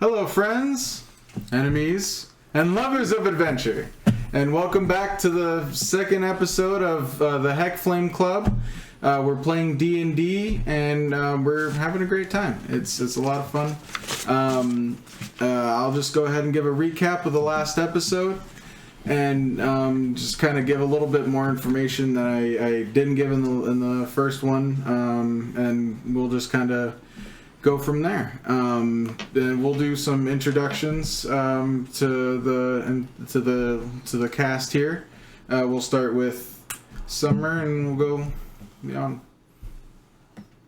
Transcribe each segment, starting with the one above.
Hello, friends, enemies, and lovers of adventure, and welcome back to the second episode of the Heck Flame Club. We're playing D&D, and we're having a great time. It's a lot of fun. I'll just go ahead and give a recap of the last episode, and just kind of give a little bit more information that I didn't give in the first one, and we'll just kind of go from there. Then we'll do some introductions to the cast here. We'll start with Summer, and we'll go beyond.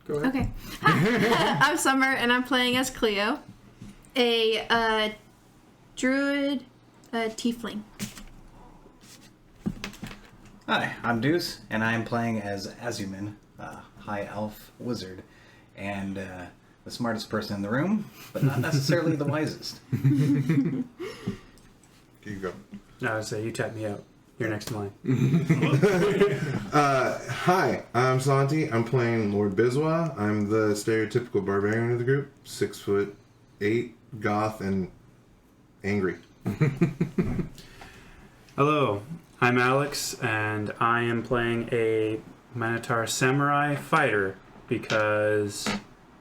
Go ahead. Okay. Hi, I'm Summer, and I'm playing as Cleo, a druid tiefling. Hi, I'm Deuce, and I'm playing as Azumin, a high elf wizard, and the smartest person in the room, but not necessarily the wisest. You go. No, so you tap me out. You're next in line. Hi, I'm Santi. I'm playing Lord Biswa. I'm the stereotypical barbarian of the group. 6'8", goth, and angry. Hello, I'm Alex, and I am playing a Minotaur samurai fighter because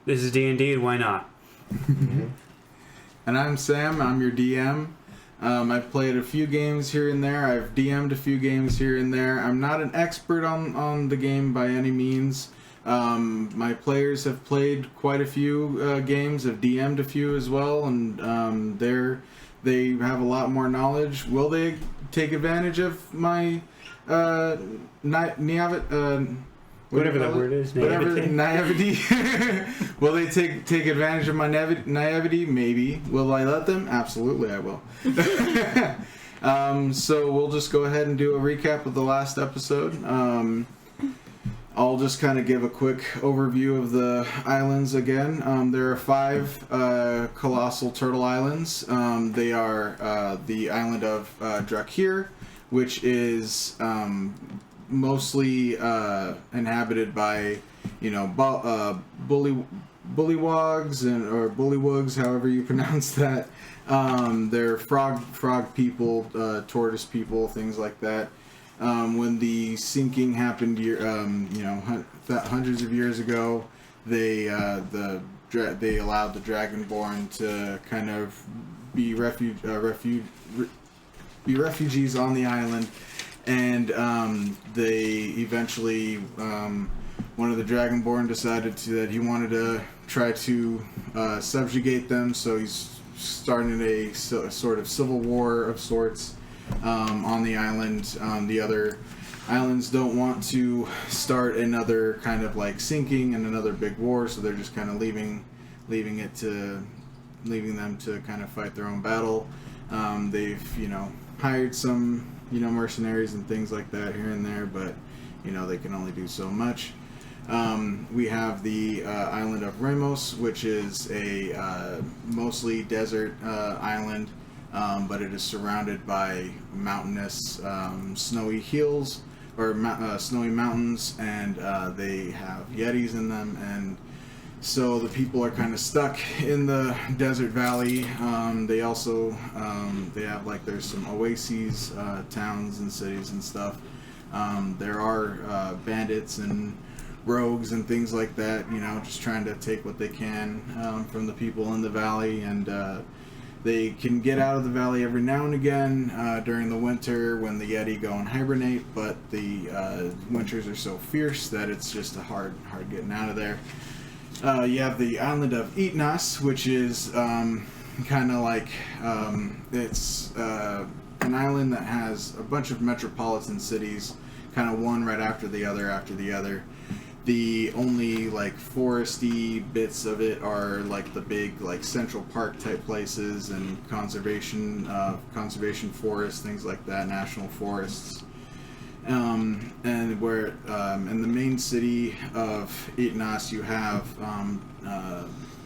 this is D&D, and why not? And I'm Sam. I'm your DM. I've played a few games here and there. I've DM'd a few games here and there. I'm not an expert on the game by any means. My players have played quite a few games. Have DM'd a few as well, and they have a lot more knowledge. Will they take advantage of my Whatever that word is, naivety. Will they take advantage of my naivety? Maybe. Will I let them? Absolutely, I will. So we'll just go ahead and do a recap of the last episode. I'll just kind of give a quick overview of the islands again. There are 5 colossal turtle islands. They are the island of Drakir, which is mostly inhabited by, bullywogs or bullywugs, however you pronounce that. They're frog people, tortoise people, things like that. When the sinking happened, hundreds of years ago, they allowed the Dragonborn to kind of be refugees on the island. And they eventually, one of the Dragonborn decided that he wanted to try to subjugate them, so he's starting a sort of civil war of sorts on the island. The other islands don't want to start another kind of like sinking and another big war, so they're just kind of leaving them to kind of fight their own battle. They've hired some mercenaries and things like that here and there, but they can only do so much. We have the island of Ramos, which is a mostly desert island, but it is surrounded by mountainous snowy hills or snowy mountains, and they have yetis in them, and so the people are kind of stuck in the desert valley. They also they have there's some oases, towns and cities and stuff. There are bandits and rogues and things like that, just trying to take what they can from the people in the valley, and they can get out of the valley every now and again during the winter when the Yeti go and hibernate, but the winters are so fierce that it's just hard getting out of there. You have the island of Itnas, which is kind of like it's an island that has a bunch of metropolitan cities, kind of one right after the other. The only foresty bits of it are the big Central Park type places and conservation forests, things like that, national forests. And where in the main city of Itnas you have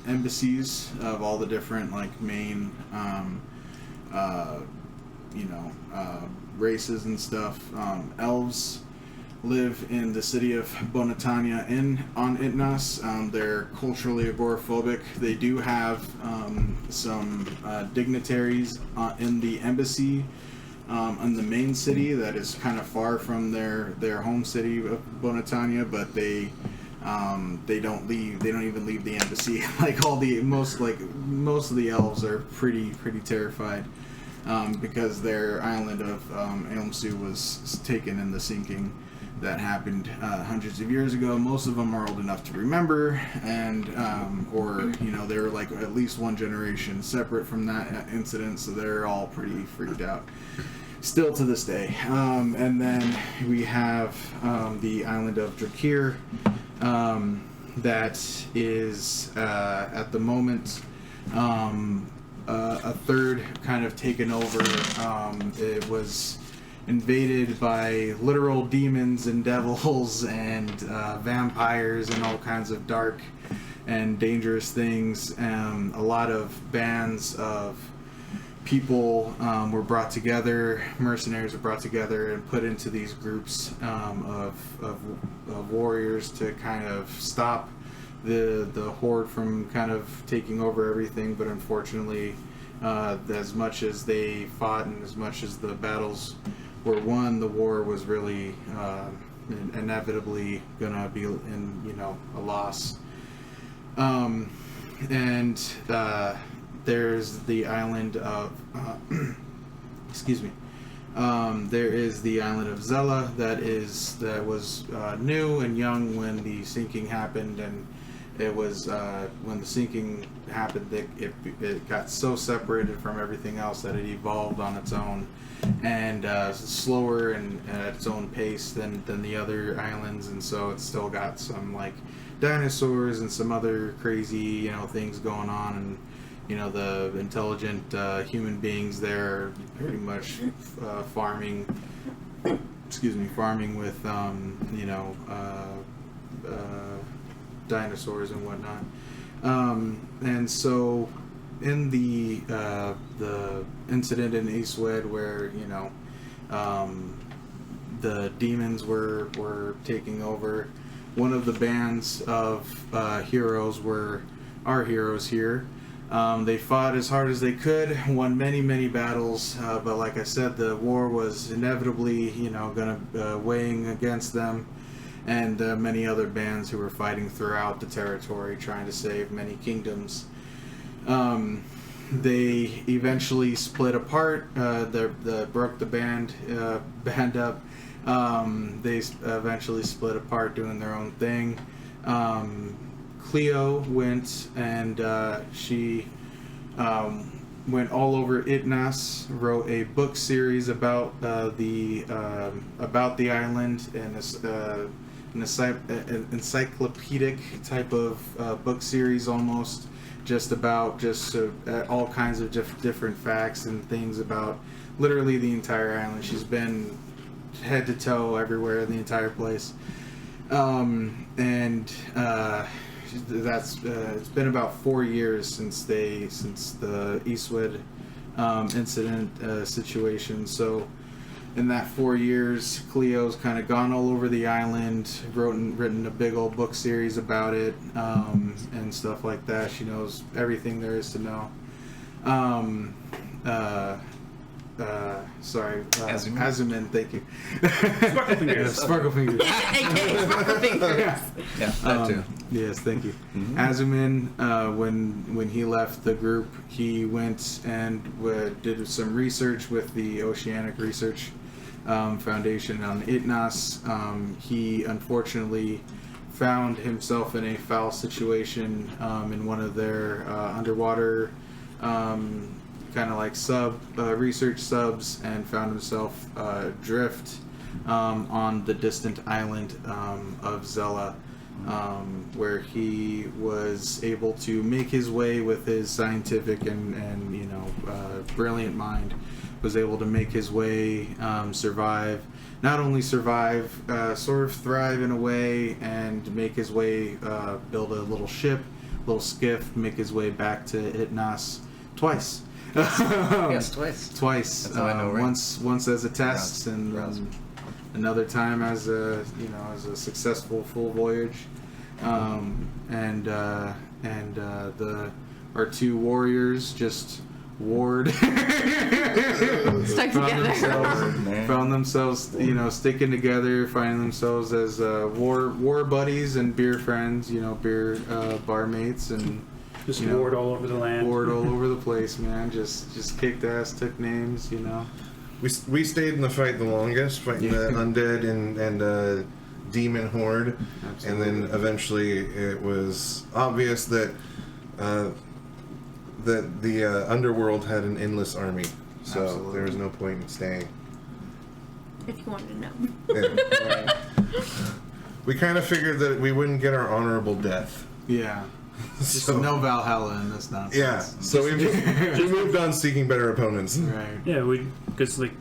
embassies of all the different main races and stuff. Elves live in the city of Bonitania on Itnas. They're culturally agoraphobic. They do have some dignitaries in the embassy in the main city that is kind of far from their home city of Bonitania, but they don't leave. They don't even leave the embassy. Like most of the elves are pretty terrified because their island of Elmsu was taken in the sinking that happened hundreds of years ago. Most of them are old enough to remember, and or they were like at least one generation separate from that incident, so they're all pretty freaked out still to this day. And then we have the island of Drakir, that is at the moment a third kind of taken over. It was invaded by literal demons and devils and vampires and all kinds of dark and dangerous things. A lot of bands of people were brought together, mercenaries were brought together and put into these groups of warriors to kind of stop the horde from kind of taking over everything. But unfortunately, as much as they fought and as much as the battles were won, the war was really inevitably gonna be a loss. There's the island of excuse me. There is the island of Zella that was new and young when the sinking happened, and it was when the sinking happened that it got so separated from everything else that it evolved on its own, and slower and at its own pace than the other islands, and so it's still got some like dinosaurs and some other crazy things going on, and the intelligent human beings there are pretty much farming with dinosaurs and whatnot. And so in the incident in Eastwood where the demons were taking over, one of the bands of heroes were our heroes here. They fought as hard as they could, won many battles, but like I said, the war was inevitably gonna weighing against them, and many other bands who were fighting throughout the territory trying to save many kingdoms. They eventually split apart. They broke the band up. They eventually split apart doing their own thing. Cleo went and she went all over Itnas, wrote a book series about the island, and an encyclopedic type of book series almost, just about all kinds of different facts and things about literally the entire island. She's been head to toe everywhere in the entire place, it's been about 4 years since the Eastwood incident situation. So in that 4 years, Cleo's kind of gone all over the island, written a big old book series about it, and stuff like that. She knows everything there is to know. Azumin, thank you. Sparkle fingers. Sparkle fingers. AKA Sparkle Fingers. Yeah, that too. Yes, thank you. Mm-hmm. Azumin, when he left the group, he went and did some research with the Oceanic Research Foundation on Itnas. He unfortunately found himself in a foul situation in one of their underwater kind of like research subs, and found himself adrift on the distant island of Zella, where he was able to make his way with his scientific and brilliant mind, was able to make his way, survive, not only survive, sort of thrive in a way, and make his way, build a little skiff, make his way back to Itnas twice. Yes, twice. Twice. That's how I know, right? Once as a test, and another time as a successful full voyage, and our two warriors just warred. Stuck together. Found themselves, sticking together, finding themselves as war buddies and beer friends, beer bar mates, and Just warred all over the land. warred all over the place, man. Just kicked ass, took names, We stayed in the fight the longest, fighting the undead and demon horde, Absolutely. and then eventually it was obvious that the underworld had an endless army, so Absolutely. there was no point in staying. If you wanted to know. Yeah. We kind of figured that we wouldn't get our honorable death. Yeah. Just So- no Valhalla in this nonsense. Yeah, so we moved on seeking better opponents. Right. Yeah, because if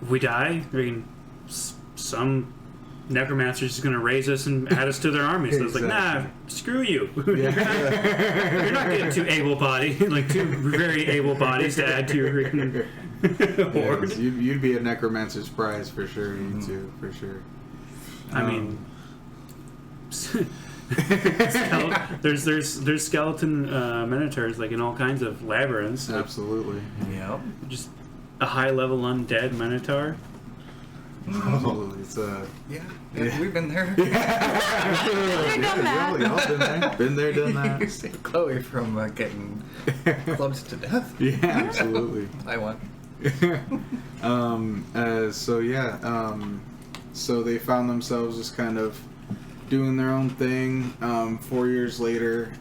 we die, some necromancer's just gonna raise us and add us to their army. So it's like, nah, screw you. You're not getting two able-bodied, two very able bodies to add to your freaking horde. Yes, you'd be a necromancer's prize for sure. You too, for sure. I mean, there's skeleton minotaurs in all kinds of labyrinths. Absolutely. Yep. Just a high-level undead minotaur. Absolutely. It's Yeah, we've been there. We've done that. We all been there, done that. You saved Chloe from getting clubbed to death. Yeah, absolutely. I won. So they found themselves just kind of doing their own thing. 4 years later,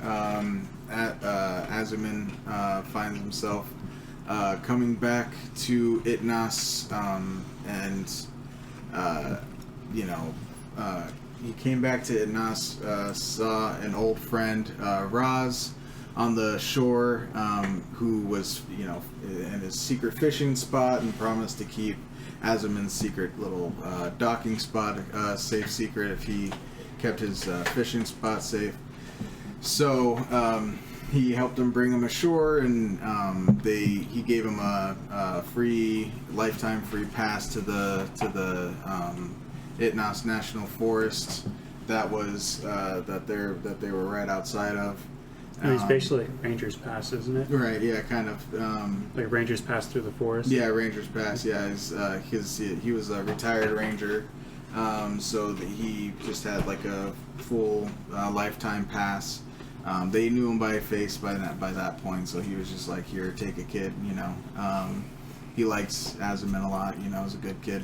Azumin finds himself coming back to Itnas, he came back to Itnas, saw an old friend, Raz, on the shore, who was, in his secret fishing spot, and promised to keep Azumin's secret little docking spot safe secret if he kept his fishing spot safe. So he helped him bring him ashore, and he gave him a lifetime free pass to the Itnas National Forest. That was that they were right outside of. It's basically like Ranger's Pass, isn't it? Right. Yeah. Kind of. Like Ranger's Pass through the forest. Yeah, Ranger's Pass. Yeah, he was a retired ranger, so that he just had a full lifetime pass. They knew him by face by that point, so he was just like, "Here, take a kid." He likes Azumin a lot. He's a good kid.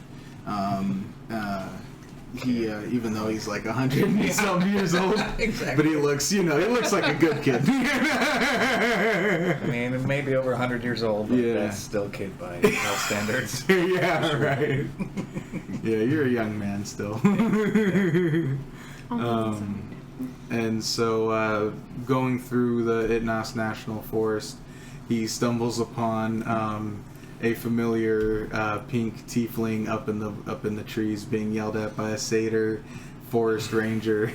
He even though he's 100 and some years old, Exactly. but he looks like a good kid. I mean, it may be over 100 years old, but Yeah. that's still kid by all standards. Yeah, right. Yeah, you're a young man still. And so, going through the Itnas National Forest, he stumbles upon a familiar pink tiefling up in the trees, being yelled at by a satyr forest ranger.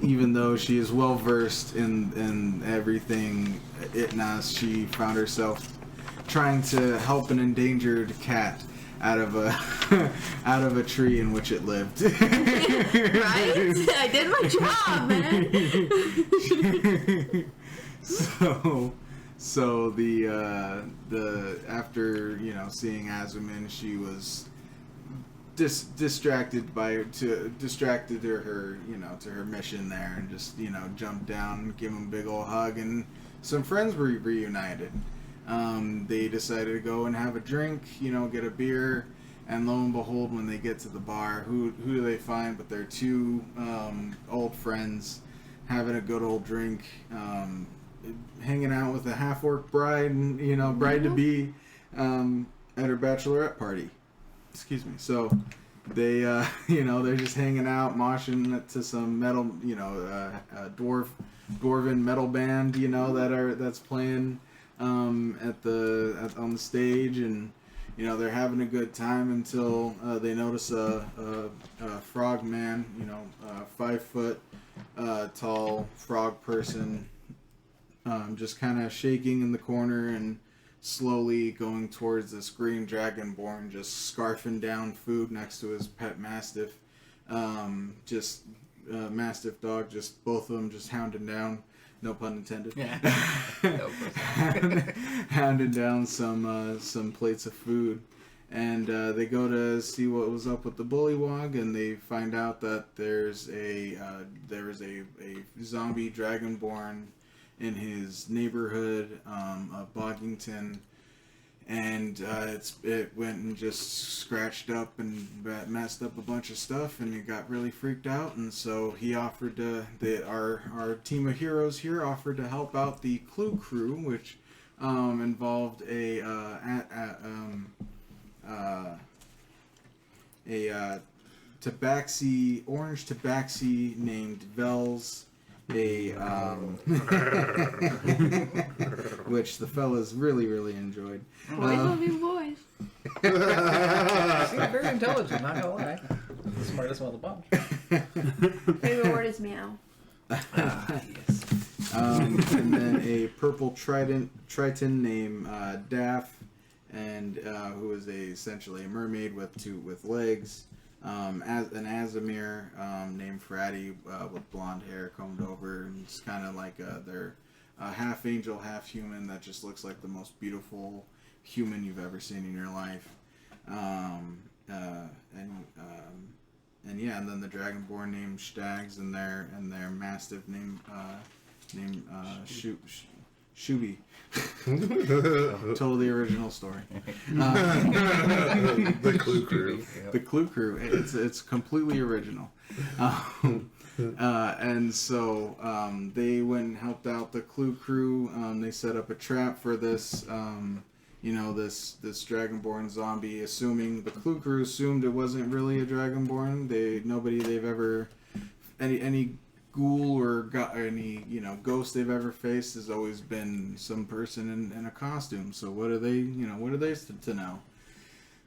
Even though she is well versed in everything Itnas, she found herself trying to help an endangered cat out of a tree in which it lived. Right? I did my job, man. So the after seeing Azumin, she was distracted to her mission there, and just jumped down and give him a big old hug, and some friends were reunited. They decided to go and have a drink, get a beer, and lo and behold, when they get to the bar, who do they find but their two old friends having a good old drink, hanging out with a half-orc bride, and bride to be at her bachelorette party. Excuse me. So they they're just hanging out, moshing to some metal, dwarven metal band, that's playing on the stage, and they're having a good time until they notice a frog man, 5 foot tall frog person, just kind of shaking in the corner and slowly going towards this green dragonborn, just scarfing down food next to his pet mastiff. Mastiff dog, just both of them just hounding down. No pun intended. Yeah. Hounding down some plates of food, and they go to see what was up with the bullywog, and they find out that there's a zombie dragonborn in his neighborhood of Boggington, and it went and just scratched up and messed up a bunch of stuff, and he got really freaked out, and so he offered to our team of heroes here offered to help out the Clue Crew, which involved a tabaxi, orange tabaxi named Vels, which the fellas really enjoyed. Boys will be boys. Seem very intelligent, not gonna lie. The smartest one of the bunch. Favorite word is meow. Yes. And then a purple triton named Daff, and who is essentially a mermaid with legs. As an Azamir named Fratty with blonde hair combed over, and it's kind of like they're half angel, half human that just looks like the most beautiful human you've ever seen in your life. And then the Dragonborn named Stags, and their mastiff named Shubi. Totally original story. The Clue Crew. The Clue Crew. It's completely original. And so they went and helped out the Clue Crew. They set up a trap for this, this Dragonborn zombie. Assuming the Clue Crew assumed it wasn't really a Dragonborn. Nobody they've ever any ghoul or any ghost they've ever faced has always been some person in a costume. So what are they to know?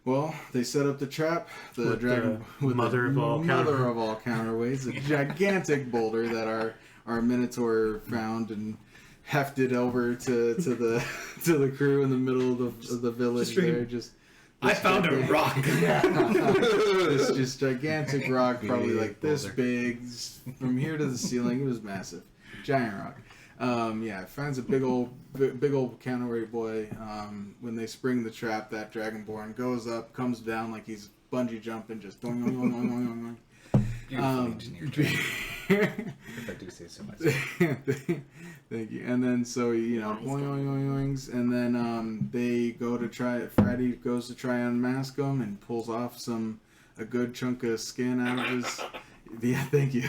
Well, they set up the trap. The dragon with mother of all counterweights, a gigantic boulder that our Minotaur found and hefted over to the crew in the middle of the village. I found a rock. This just gigantic rock, probably like this big, from here to the ceiling. It was massive, giant rock. It finds a big old counterweight boy. When they spring the trap, that Dragonborn goes up, comes down like he's bungee jumping, just boing, boing, boing, boing, boing, boing. Beautiful engineered training. If I do say so myself. Thank you. And then so boing, boing, boing, boings, and then they go to try. Freddy goes to try and unmask him and pulls off a good chunk of skin out of his. Yeah, thank you.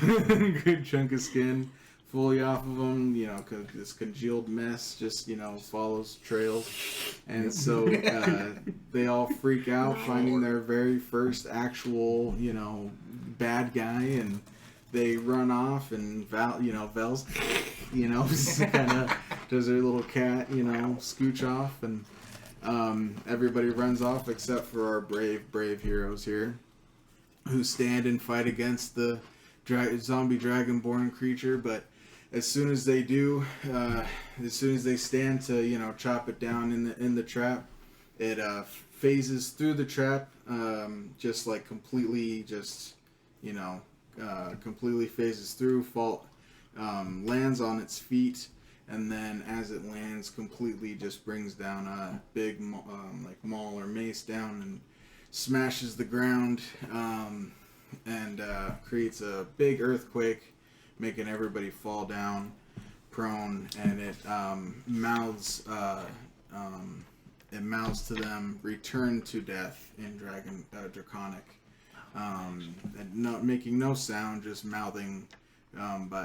Good chunk of skin fully off of him. Cause this congealed mess just follows trails, and so they all freak out, finding their very first actual bad guy, and they run off, and Vels kind of does their little cat scooch off, and everybody runs off except for our brave heroes here, who stand and fight against the zombie dragonborn creature. But as soon as they do, as soon as they stand to chop it down in the trap, it phases through the trap, just like completely completely phases through, lands on its feet, and then as it lands, completely just brings down a big maul or mace down and smashes the ground, and creates a big earthquake, making everybody fall down prone, and it mouths to them, "Return to death" in Draconic. And making no sound, just mouthing by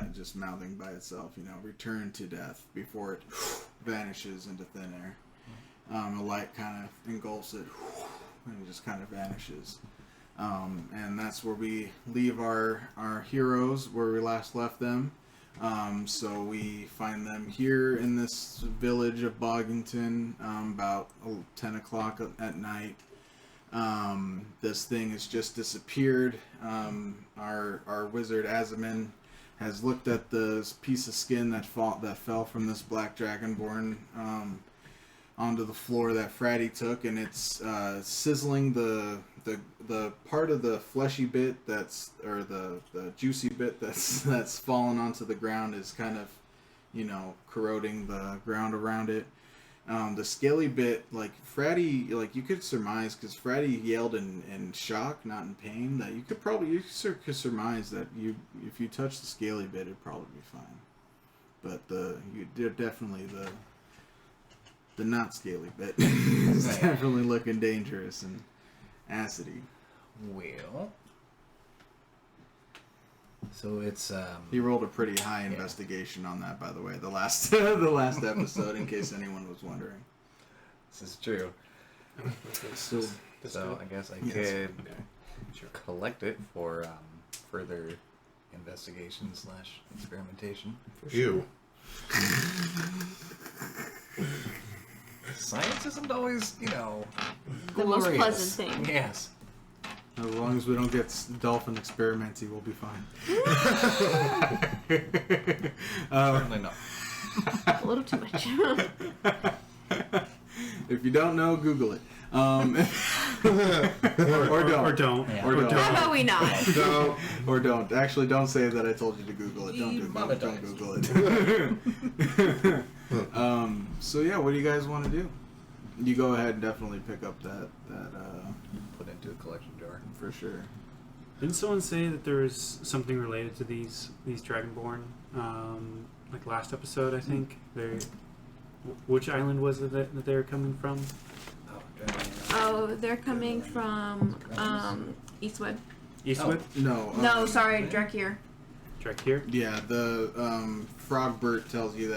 itself, "Return to death," before it vanishes into thin air. A light kind of engulfs it, and it just kind of vanishes. And that's where we leave our heroes, where we last left them. So we find them here in this village of Boggington, about 10 o'clock at night. This thing has just disappeared. Our wizard Emane has looked at the piece of skin that fell from this black dragonborn onto the floor that Fratty took, and it's sizzling the part of the fleshy bit or the juicy bit that's fallen onto the ground is kind of, corroding the ground around it. The scaly bit, like Fratty, like you could surmise, because Fratty yelled in shock, not in pain, that you could surmise that if you touch the scaly bit, it'd probably be fine. But definitely the not scaly bit is definitely looking dangerous and acidy. Well, so it's He rolled a pretty high investigation on that, by the way. The last episode, in case anyone was wondering. This is true. So I guess I could collect it for further investigation / experimentation. Ew. Science isn't always, the most glorious. pleasant thing. Yes. as long as we don't get dolphin experimenty, we'll be fine. Certainly not. A little too much. If you don't know, Google it. Or don't. Or don't. Yeah. Or don't. How about we not? Don't. Or don't. Actually, don't say that I told you to Google it. Don't Google it. So yeah, what do you guys want to do? You go ahead and definitely pick up that Put into a collection jar. for sure. Didn't someone say that there was something related to these Dragonborn? Like last episode, I think. Which island was it that they were coming from? Oh, they're coming from Eastwood. Eastwood? No, sorry, Drakir. Drakir? Yeah, the Frogbert told you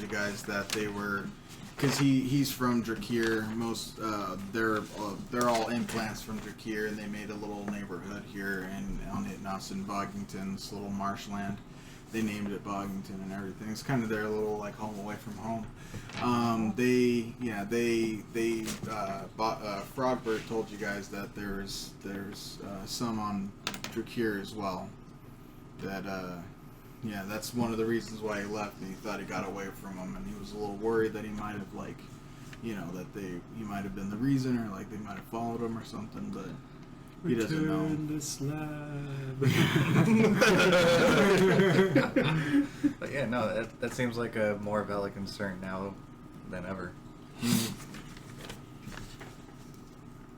guys that they were, because he's from Drakir. They're all implants from Drakir, and they made a little neighborhood here on in Boggington, this little marshland. They named it Boggington and everything. It's kind of their little like home away from home. Frogbert told you guys that there's some on Drakir as well. That's one of the reasons why he left, and he thought he got away from them, and he was a little worried that he might have he might have been the reason, or like they might have followed him or something, but he doesn't know. Return the slab. But yeah, no, that seems like a more valid concern now than ever.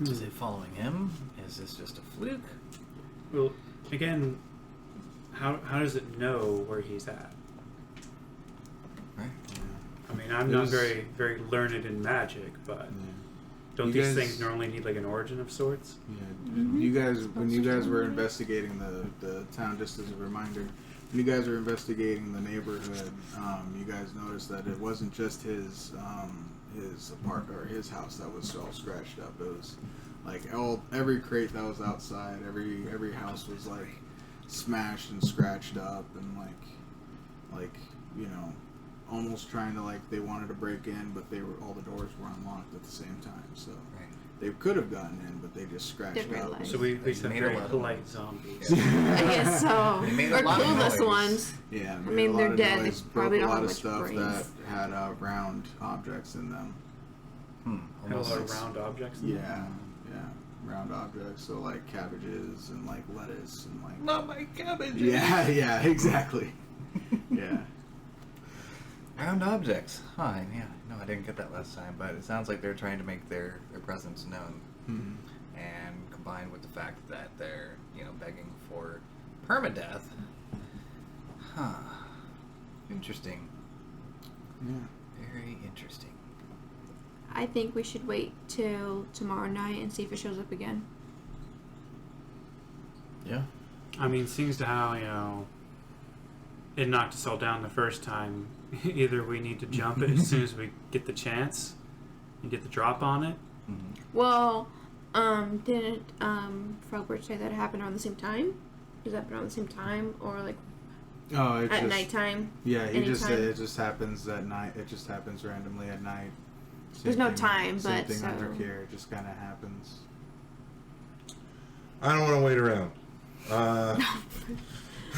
Is it following him? Is this just a fluke? Well, again, how does it know where he's at? Right. I mean, I'm not very very learned in magic, but don't You these guys- things normally need like an origin of sorts? Yeah, you guys, when you guys were investigating the town, just as a reminder, when you guys were investigating the neighborhood, you guys noticed that it wasn't just his apartment or his house that was all scratched up. It was like every crate that was outside, every house was like smashed and scratched up, and like almost trying to they wanted to break in, but all the doors were unlocked at the same time. So Right. they could have gotten in, but they just scratched Didn't up. realize. So we have They made a very lot of polite noise. zombies. I guess so. They made a Or lot of clueless noise. ones. Yeah, I mean, they're dead. They Broke probably a don't lot have of much stuff brains. that had round objects in them. Had a Almost lot like of round objects. In Yeah, round objects. So like cabbages and like lettuce and like. not my cabbage. Yeah, exactly. Yeah. Round objects. Huh, yeah. No, I didn't get that last time, but it sounds like they're trying to make their presence known. Mhm. And combined with the fact that they're, begging for permadeath. Huh. Interesting. Yeah. Very interesting. I think we should wait till tomorrow night and see if it shows up again. Yeah. I mean, seems to how it knocked us all down the first time. Either we need to jump it as soon as we get the chance and get the drop on it. Mm-hmm. Well, didn't Frogbert say that it happened around the same time? Does that happen around the same time, or like Oh, it at just. nighttime? Yeah, he just said anytime? it just happens at night. It just happens randomly at night. There's no time, same but thing under so- care. It just kind of happens. I don't want to wait around.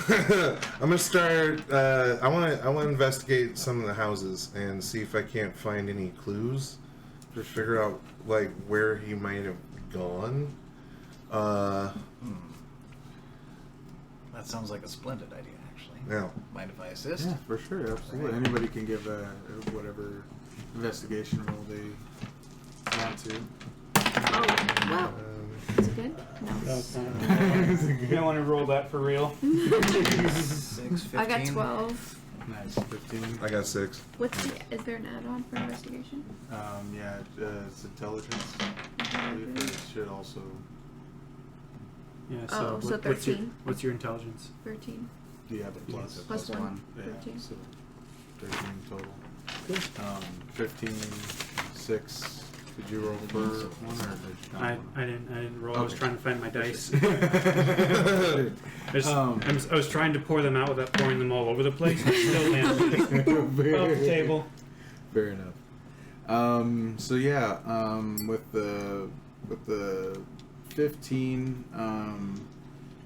I'm gonna start. I want to investigate some of the houses and see if I can't find any clues to figure out like where he might have gone. That sounds like a splendid idea, actually. Yeah. Mind if I assist? Yeah, for sure, absolutely. Anybody can give whatever investigation roll they want to. Oh, wow. Is it good? No. You don't want to roll that for real. 6, 15. I got 12. Nice, 15. I got 6. Is there an add-on for investigation? Yeah, it's intelligence. I believe it should also. Yeah. Oh, so what's your 13. what's your intelligence? 13. Do you have a plus? Plus 1. Yeah, 13. so 13 total. 15, 6. Did you roll for one or did you not? I didn't roll. I was Okay. trying to find my dice. Um, I was trying to pour them out without pouring them all over the place. I still landed off the table. Fair enough. So yeah, with the 15,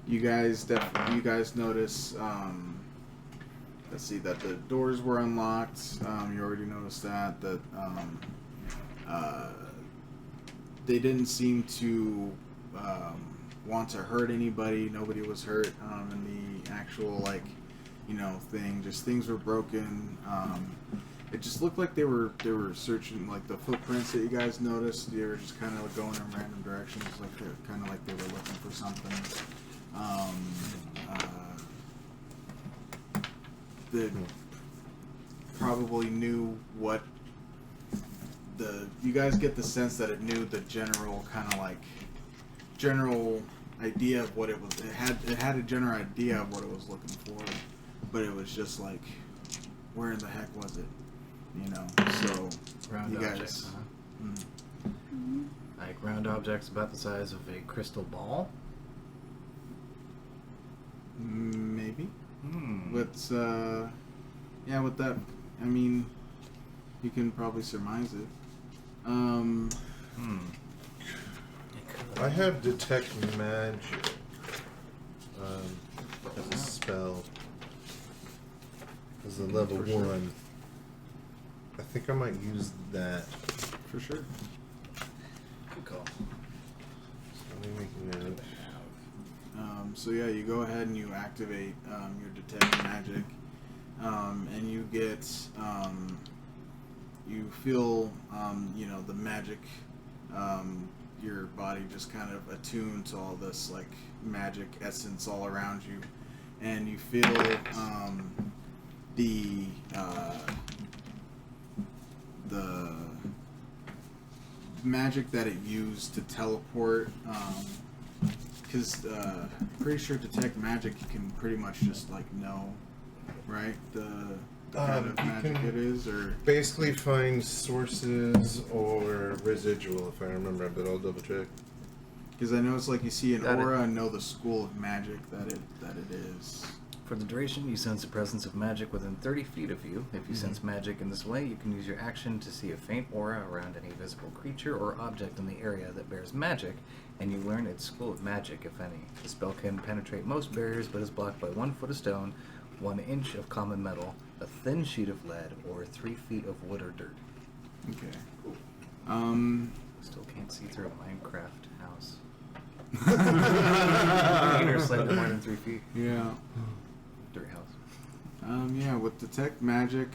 you guys notice. Let's see that the doors were unlocked. You already noticed that they didn't seem to want to hurt anybody. Nobody was hurt in the actual thing. Just things were broken. It just looked like they were searching, like the footprints that you guys noticed. They were just kind of going in random directions, like they were looking for something. That probably knew what you guys get the sense that it knew the general idea of what it was. It had a general idea of what it was looking for, but it was just like, where in the heck was it? So Round you objects, guys. Like round objects about the size of a crystal ball? Maybe. Hmm. But with that, I mean, you can probably surmise it. I have detect magic as a spell. As a level For sure. 1. I think I might use that. For sure. Good call. So let me make a note. So yeah, you go ahead and you activate your detect magic, and you get you feel the magic, your body just kind of attuned to all this like magic essence all around you, and you feel the magic that it used to teleport. Because pretty sure detect magic you can pretty much just like know, right? The kind of You magic can it is, or basically find sources or residual if I remember, but I'll double check. because I know it's like you see an Got it. aura and know the school of magic that it is. For the duration, you sense the presence of magic within 30 feet of you. If you sense magic in this way, you can use your action to see a faint aura around any visible creature or object in the area that bears magic, and you learn its school of magic, if any. The spell can penetrate most barriers, but is blocked by 1 foot of stone, 1 inch of common metal, a thin sheet of lead, or 3 feet of wood or dirt. Okay. Still can't see through a Minecraft house. Or slightly more than 3 feet. Yeah. Dirt house. Yeah, with detect magic,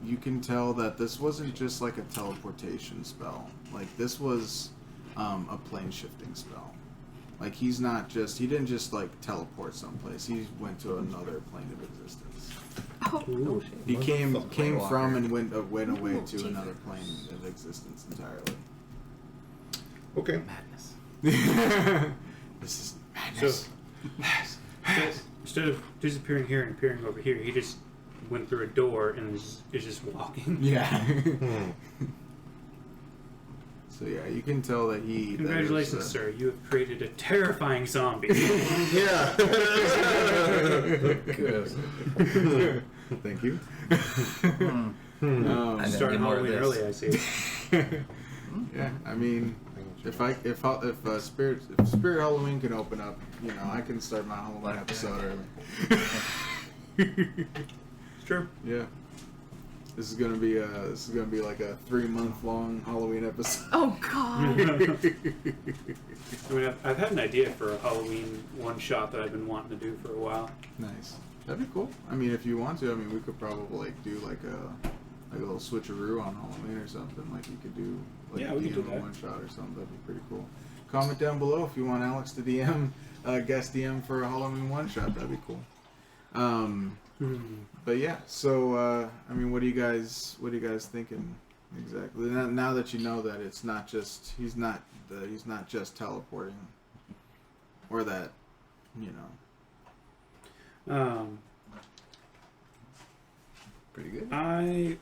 you can tell that this wasn't just like a teleportation spell. Like this was a plane shifting spell. Like he didn't just like teleport someplace. He went to another plane of existence. Oh, He came Motherfucker. from and went away to Jesus. another plane of existence entirely. Okay. Madness. This is madness. Instead of disappearing here and appearing over here, he just went through a door and is just walking. Yeah. So yeah, you can tell that he. Congratulations, sir. You have created a terrifying zombie. Yeah. Good. Thank you. I Starting need more of Halloween this. early, I see. Yeah, I mean, If Spirit Halloween can open up, I can start my Halloween episode early. Sure. Yeah. This is gonna be like a 3-month-long Halloween episode. Oh God. I mean, I've had an idea for a Halloween one-shot that I've been wanting to do for a while. Nice. That'd be cool. I mean, if you want to, we could probably do like a little switcheroo on Halloween or something. Like you could do like Yeah, a we could do DM that. one-shot or something. That'd be pretty cool. Comment down below if you want Alex to DM, guest DM for a Halloween one-shot. That'd be cool. But yeah, so what are you guys thinking exactly? Now that you know that it's not just he's not just teleporting, or that, Pretty good. I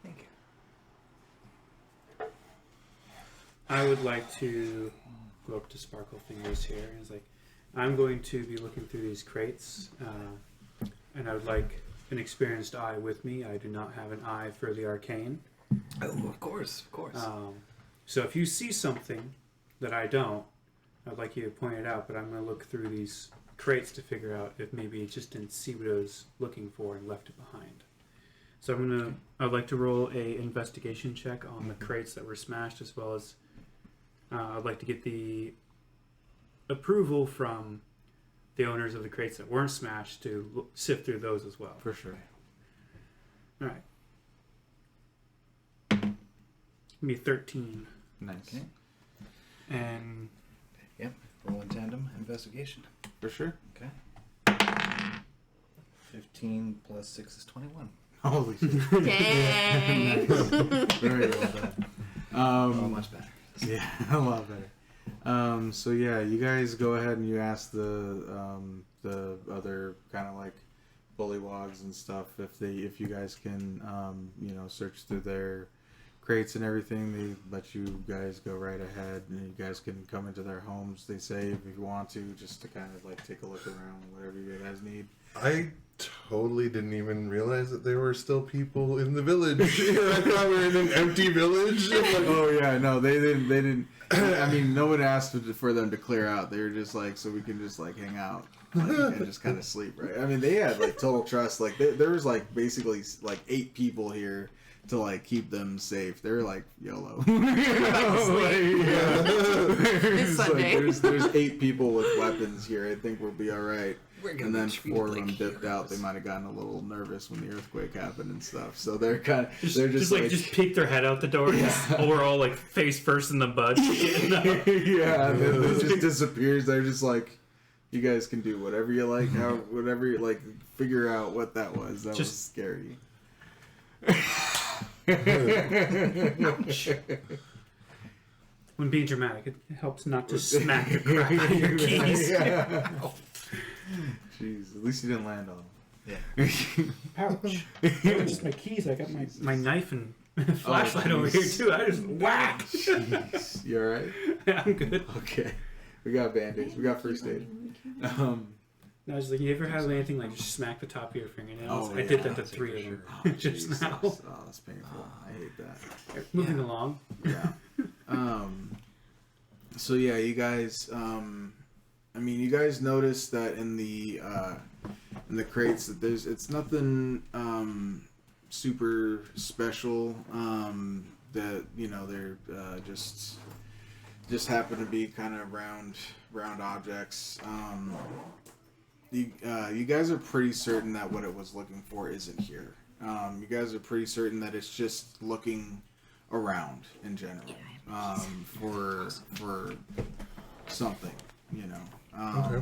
Thank you. I would like to go up to Sparkle Fingers here, and it's like, I'm going to be looking through these crates, and I would like an experienced eye with me. I do not have an eye for the arcane. Oh, of course. So if you see something that I don't, I'd like you to point it out, but I'm going to look through these crates to figure out if maybe it just didn't see what I was looking for and left it behind. So I'd like to roll a investigation check on the crates that were smashed, as well as I'd like to get the approval from the owners of the crates that weren't smashed to sift through those as well. for sure. All right. Give me 13. Nice. Okay. And Yep. Roll in tandem. Investigation. For sure. Okay. 15 plus 6 is 21. Holy shit. Dang. Very well done. Oh, much better. Yeah, a lot better. So yeah, you guys go ahead and you ask the other kind of like bullywogs and stuff if you guys can search through their crates and everything. They let you guys go right ahead, and you guys can come into their homes. They say if you want to, just to kind of like take a look around, whatever you guys need. I totally didn't even realize that there were still people in the village. I thought we were in an empty village. Oh yeah, no, they didn't. I mean, no one asked for them to clear out. They were just like, so we can just like hang out, and just kind of sleep, right? I mean, they had like total trust. Like there was like basically like 8 people here to like keep them safe. They were like YOLO. It's Sunday. There's 8 people with weapons here. I think we'll be all right. be And then treated 4 of like them dipped heroes. out. They might have gotten a little nervous when the earthquake happened and stuff. So they're kind of just peek their head out the door, and we're all like face first in the bud. yeah, and then it just disappears. They're just like, you guys can do whatever you like, whatever you like, figure out what that was. That was scary. Ouch. When being dramatic, it helps not to smack the crap out of your keys. Yeah. Jeez, at least you didn't land on them. Yeah. Ouch. They were just my keys. I got my knife and flashlight over here too. I just whack. Jeez. You alright? I'm good. Okay. We got band-aids. We got first aid. No, I was like, you ever have anything like just smack the top of your fingernails? Oh, I yeah, did that to that's 3 for of them Oh, just jeez, now. that's painful. I hate that. Moving along. Yeah. So yeah, you guys. You guys noticed that in the crates that it's nothing super special. That they're just happen to be kind of round objects. You guys are pretty certain that what it was looking for isn't here. You guys are pretty certain that it's just looking around in general for something, Okay.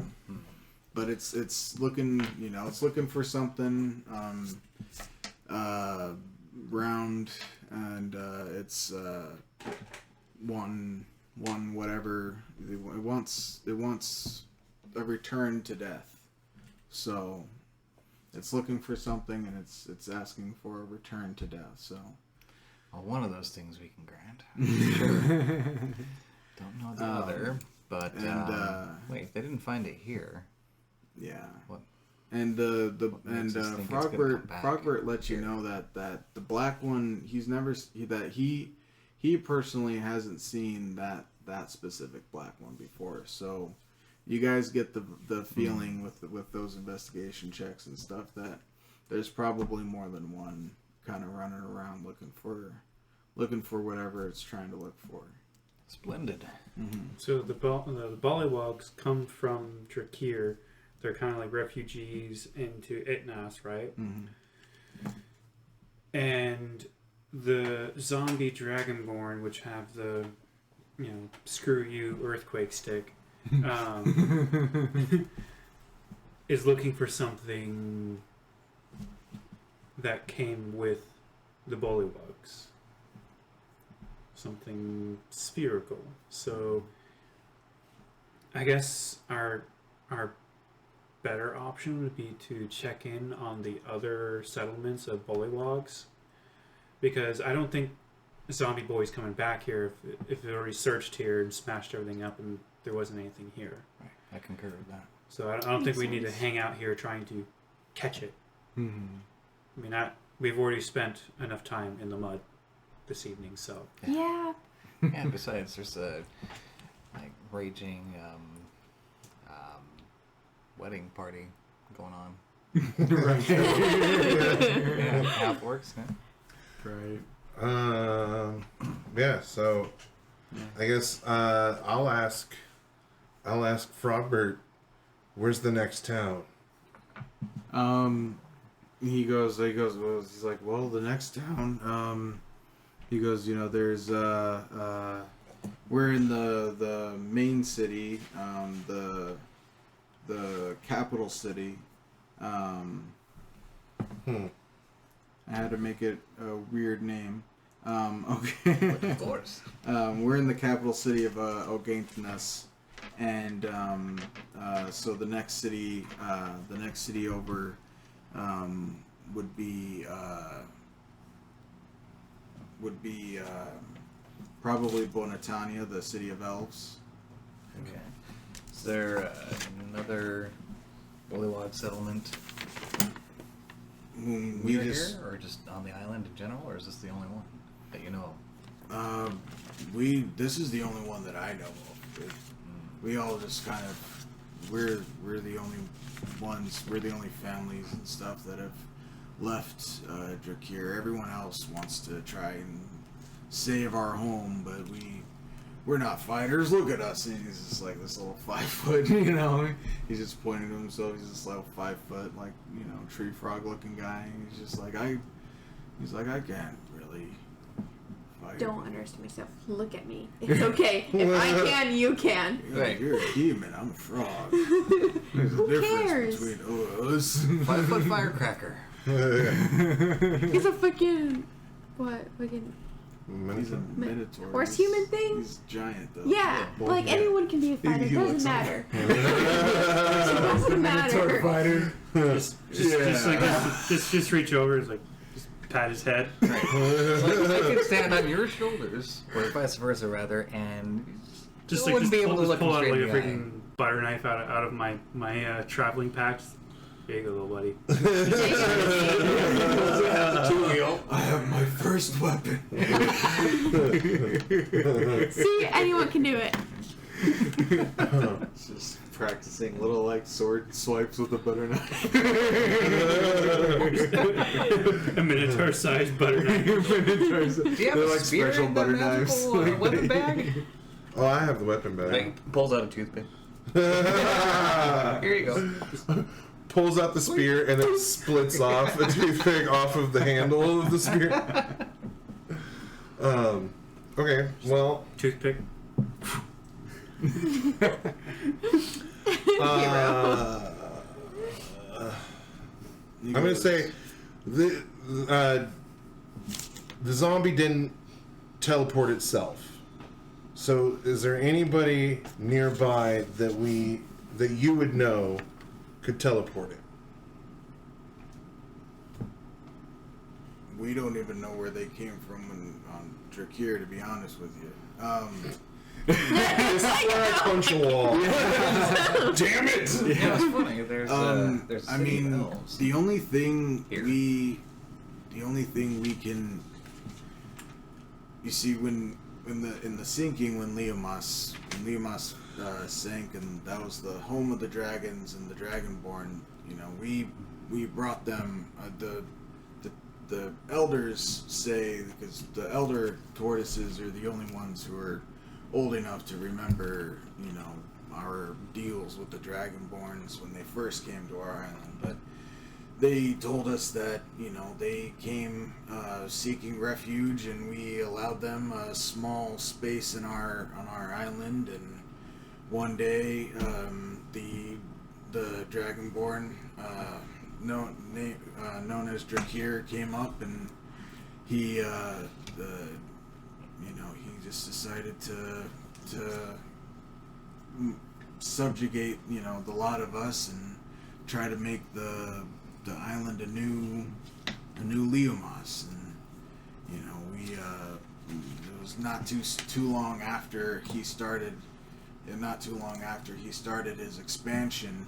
But it's looking it's looking for something round, and it's one whatever it wants a return to death. So it's looking for something, and it's asking for a return to death. So Well, one of those things we can grant. Don't know the other, but wait, they didn't find it here. Yeah. What? And makes us think it's gonna come back Frogbert lets you know that the black one, he he personally hasn't seen that specific black one before. So you guys get the feeling with those investigation checks and stuff that there's probably more than one kind of running around looking for whatever it's trying to look for. Splendid. Mm-hmm. So the Bollywogs come from Drakir. They're kind of like refugees into Itnas, right? Mm-hmm. And the zombie Dragonborn, which have the, screw you earthquake stick, is looking for something that came with the Bollywogs. Something spherical. So I guess our better option would be to check in on the other settlements of Bollywogs, because I don't think Zombie Boy's coming back here if it already searched here and smashed everything up and there wasn't anything here. Right. I concur with that. So I don't think we need to hang out here trying to catch it. Mm-hmm. I mean, we've already spent enough time in the mud this evening, so... Yeah. Yeah, besides, there's a raging wedding party going on. Right. Yeah, how it works, yeah. Right. Yeah. So, I guess I'll ask Frogbert, where's the next town? He's like, well, the next town. He goes, there's we're in the main city, the capital city. I had to make it a weird name. Okay. Of course. We're in the capital city of Ogaintanas, and so the next city over would be probably Bonitania, the city of elves. Okay. Is there another Bullywog settlement near here, or just on the island in general, or is this the only one that you know of? This is the only one that I know of. We all just kind of we're the only ones, we're the only families and stuff that have left Drakir. Everyone else wants to try and save our home, but we're not fighters. Look at us. And he's just like this little 5 foot, he's just pointing to himself. He's this little 5 foot, like, tree frog looking guy. And he's just like, I can't really fight. Don't underestimate yourself. Look at me. It's okay. If I can, you can. Right. You're a demon. I'm a frog. There's a difference between us. 5 foot firecracker. He's a fucking... What? Fucking... He's a minotaur. Horse human thing? He's giant, though. Yeah. Like, anyone can be a fighter. He Doesn't looks matter. Doesn't matter. Fighter. Just reach over. It's like just pat his head. Right. I can stand on your shoulders, or vice versa, rather, and Just you wouldn't be able to look pull out straight like a in the eye. freaking butter knife out of my traveling packs. Here you go, little buddy. I have my first weapon. See, anyone can do it. Just practicing little sword swipes with a butter knife. A minotaur-sized butter knife. Do you have They're a like spear special in the butter knives. magical, weapon bag? Oh, I have the weapon bag. Like, pulls out a toothpick. Here you go. Pulls out the spear and it splits off a toothpick off of the handle of the spear. Okay, well, Toothpick. I'm gonna say the zombie didn't teleport itself. So, is there anybody nearby that you would know could teleport it? We don't even know where they came from on Drakir, to be honest with you. This is where I punch a wall. Damn it! Yeah, it's funny. There's a city of elves. the only thing Here. we can you see, when in the sinking, when Leomas sank, and that was the home of the dragons and the Dragonborn. You know, we brought them. The elders say, because the elder tortoises are the only ones who are old enough to remember, you know, our deals with the Dragonborns when they first came to our island, but they told us that, you know, they came seeking refuge, and we allowed them a small space on our island. And one day, the Dragonborn, known as Drakir, came up, and he, he just decided to subjugate, you know, the lot of us and try to make the island a new Leomas. And you know, it was not too long after he started, and not too long after he started his expansion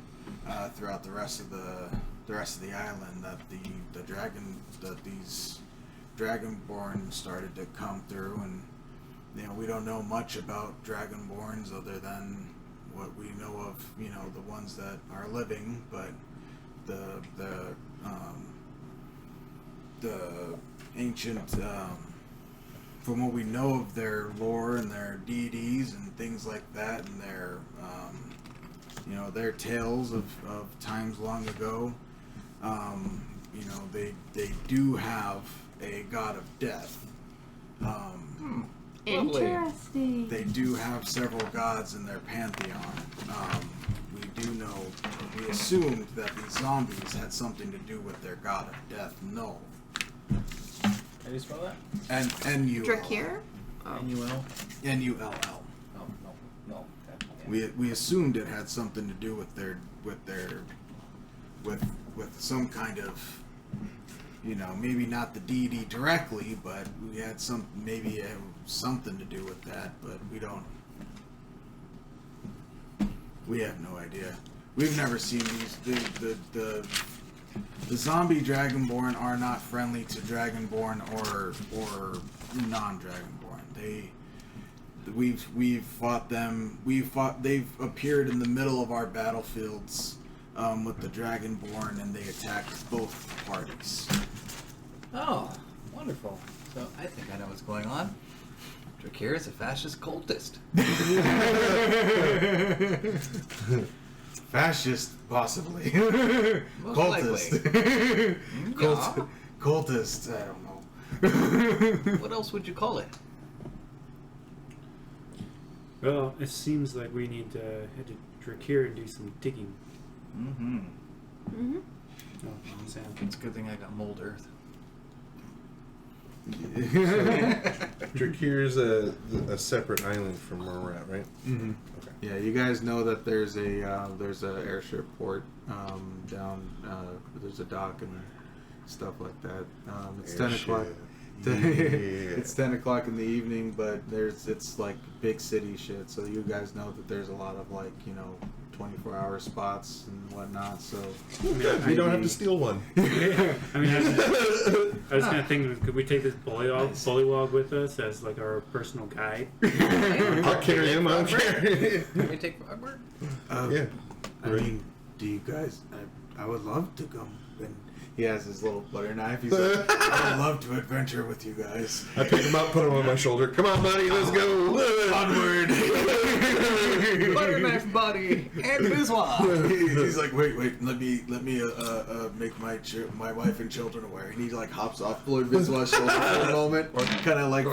throughout the rest of the island, that these Dragonborn started to come through. And you know, we don't know much about Dragonborns other than what we know of, you know, the ones that are living, but the ancient, from what we know of their lore and their deities and things like that, and their you know, their tales of times long ago, you know, they do have a god of death. Interesting. They do have several gods in their pantheon. We do know, we assumed that these zombies had something to do with their god of death. No. How do you spell that? N-U-L. Drakir? N-U-L? N-U-L-L. No. We assumed it had something to do with some kind of, you know, maybe not the deity directly, but we had something to do with that, but we have no idea. We've never seen these. The zombie Dragonborn are not friendly to Dragonborn or non-Dragonborn. We've fought them. They've appeared in the middle of our battlefields with the Dragonborn, and they attacked both parties. Oh, wonderful. So I think I know what's going on. Drakir is a fascist cultist. Fascist, possibly. Most Cultist. Yeah. Cultist. I don't know. What else would you call it? Well, it seems like we need to head to Drakir and do some digging. Mm-hmm. Mm-hmm. Oh, Sam. It's a good thing I got mold earth. Drakir's a separate island from where we're at, right? Mm-hmm. Okay. Yeah, you guys know that there's a airship port down. There's a dock and stuff like that. It's 10 o'clock. Yeah. It's 10 o'clock in the evening, but it's like big city shit. So you guys know that there's a lot of, like, you know, 24-hour spots and whatnot. So We don't have to steal one. I mean, I was kind of thinking, could we take this bullywog with us as like our personal guide? I'll carry him. I don't care. Can we take Frogberg? Yeah. I mean, do you guys? I would love to go. And he has his little butter knife. He's like, I would love to adventure with you guys. I pick him up, put him on my shoulder. Come on, buddy, let's go. Onward. Butter knife buddy and Biswa. He's like, wait, let me make my wife and children aware. And he like hops off Lord Biswa's shoulder for a moment, or kind of like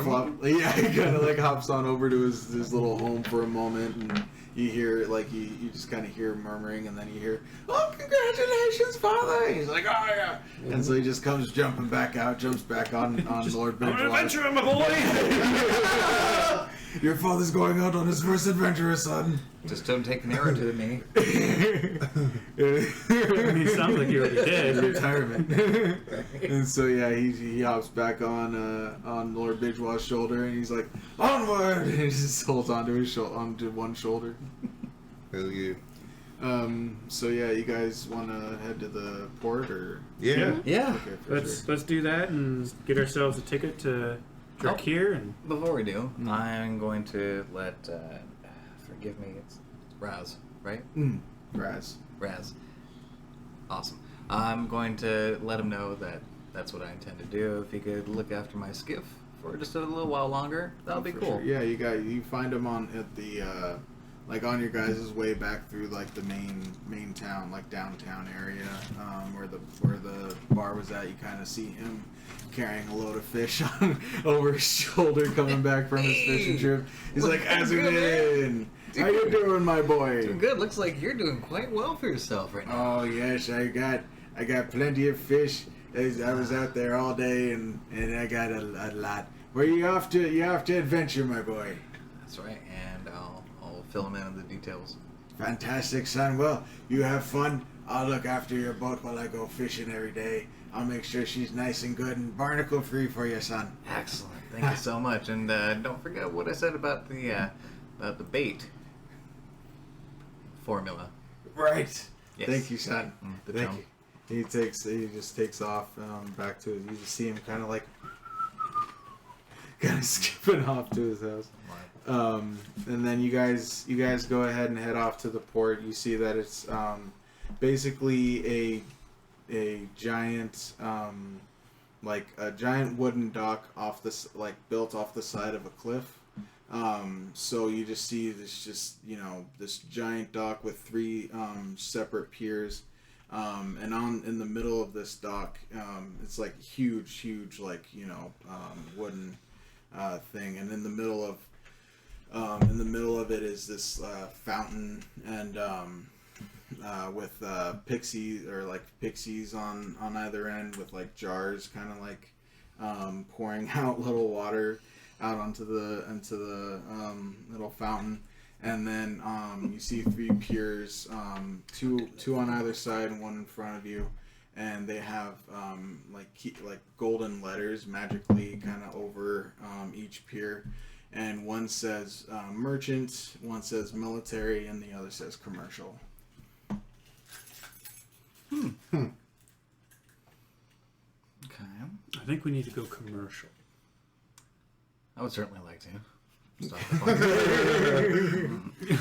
he kind of like hops on over to his little home for a moment, and you hear like you just kind of hear murmuring, and then you hear, oh, congratulations, father. And he's like, oh yeah, and so he just comes jumping back out, jumps back on Lord Biswa. I'm an adventurer, my boy. Your father's going out on his first adventure, son. Just don't take an arrow to me. I mean, it sounds like you already did. Retirement. And so yeah, he hops back on Lord Bidgewa's shoulder, and he's like, onward! And he just holds onto onto one shoulder. Hell yeah. So yeah, you guys want to head to the port, or Yeah. Yeah. okay, for sure. Let's do that and get ourselves a ticket to drink here and Before we do, I'm going to let, forgive me, it's Raz, right? Raz. Raz. Awesome. I'm going to let him know that that's what I intend to do. If he could look after my skiff for just a little while longer, that'll be For cool. sure. Yeah, you find him at the like on your guys' way back through like the main town, like downtown area, where the bar was at. You kind of see him carrying a load of fish over his shoulder, coming back from his fishing trip. He's like, "Azumin, how you doing, my boy?" Doing good. Looks like you're doing quite well for yourself right now. Oh yes, I got plenty of fish. I was out there all day and I got a lot. Where you off to? You off to adventure, my boy? That's right, and I'll fill him in on the details. Fantastic, son. Well, you have fun. I'll look after your boat while I go fishing every day. I'll make sure she's nice and good and barnacle free for you, son. Excellent. Thank you so much. And don't forget what I said about the bait formula. Right. Yes. Thank you, son. The Thank chum. you. He just takes off back to his. You just see him kind of skipping off to his house. And then you guys go ahead and head off to the port. You see that it's basically a giant like a giant wooden dock built off the side of a cliff. So you just see this giant dock with three separate piers. And in the middle of this dock, it's like huge wooden thing, and in the middle of it is this fountain, and with pixies on either end, with like jars, kind of like pouring out little water out into the little fountain. And then you see three piers, two on either side and one in front of you, and they have like golden letters magically kind of over each pier, and one says merchant, one says military, and the other says commercial. Okay. I think we need to go commercial. I would certainly like to. Stop the fun.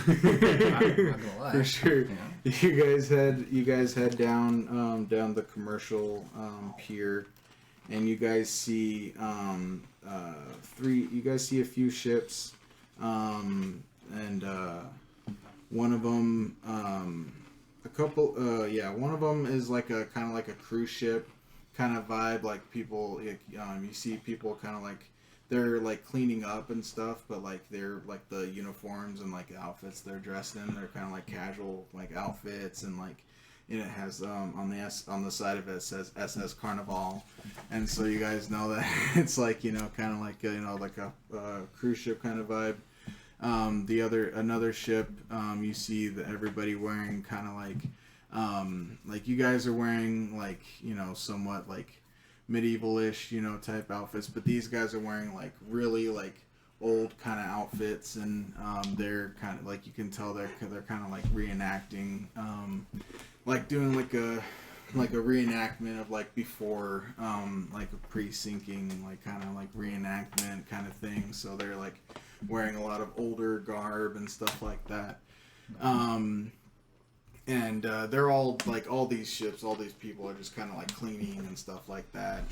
I'm not gonna lie. For sure. Yeah. You guys head down the commercial pier, and you guys see a few ships, and one of them one of them is like a kind of like a cruise ship kind of vibe, like people you see people kind of like they're like cleaning up and stuff, but like they're like the uniforms and like outfits they're dressed in, they're kind of like casual like outfits, and like it has on the side of it says SS Carnival, and so you guys know that it's like kind of like like a cruise ship kind of vibe. Another ship, you see that everybody wearing kind of like you guys are wearing like somewhat like medieval-ish type outfits, but these guys are wearing like really like old kind of outfits, and they're kind of like, you can tell they're kind of like reenacting, like doing like a reenactment of like before, like a pre-sinking like kind of like reenactment kind of thing. So they're like wearing a lot of older garb and stuff like that. And they're all like, all these ships, all these people are just kind of like cleaning and stuff like that.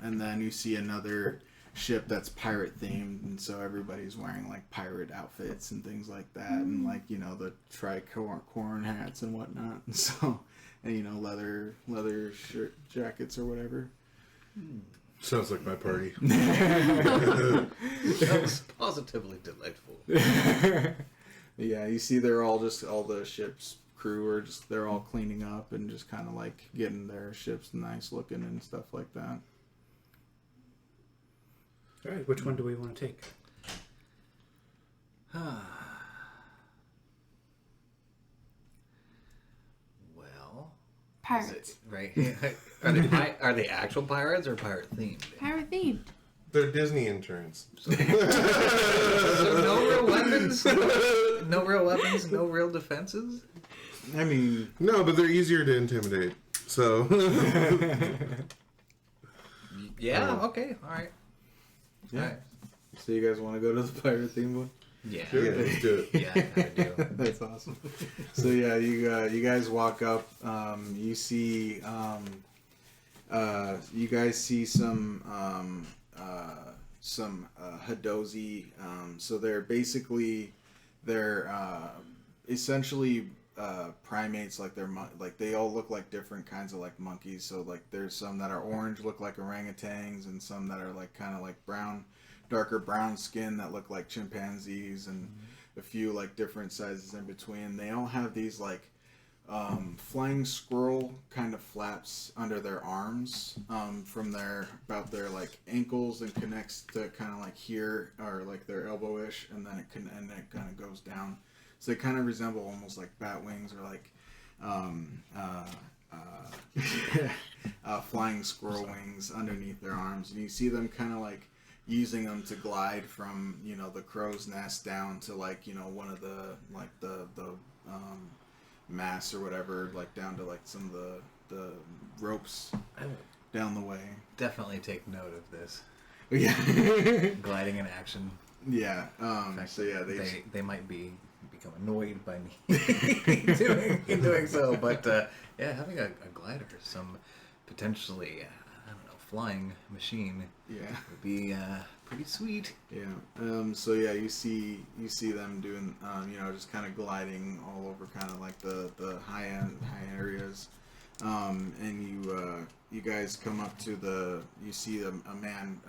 And then you see another ship that's pirate themed, and so everybody's wearing like pirate outfits and things like that, and like the tricorn hats and whatnot. And so, and leather shirt jackets or whatever. Sounds like my party. That's positively delightful. Yeah, you see all the ship's crew are they're all cleaning up and just kind of like getting their ships nice looking and stuff like that. All right, which one do we want to take? Well, Pirates. Right? Are they actual pirates or pirate themed? Pirate themed. They're Disney interns. So no real weapons, no real defenses. I mean, No, but they're easier to intimidate. So Yeah. Okay. All right. Yeah. Alright. So you guys want to go to the pirate theme one? Yeah. Yeah, let's do it. Yeah, I do. That's awesome. So yeah, you guys walk up. You see you guys see some Hadozi. So they're essentially primates. Like like they all look like different kinds of like monkeys. So like there's some that are orange, look like orangutans, and some that are like kind of like brown, darker brown skin that look like chimpanzees, and a few like different sizes in between. They all have these like flying squirrel kind of flaps under their arms from about their like ankles, and connects to kind of like here, or like their elbow-ish, and then it kind of goes down. So they kind of resemble almost like bat wings, or like flying squirrel wings underneath their arms, and you see them kind of like using them to glide from the crow's nest down to like one of the like the masts or whatever, like down to like some of the ropes I will down the way. definitely take note of this. Yeah. Gliding in action. Yeah. In fact, So yeah, they might become annoyed by me doing so, but yeah, having a glider, some potentially flying machine, would be pretty sweet. Yeah. So yeah, you see them doing just kind of gliding all over kind of like the high areas. And you guys come up to you see a man,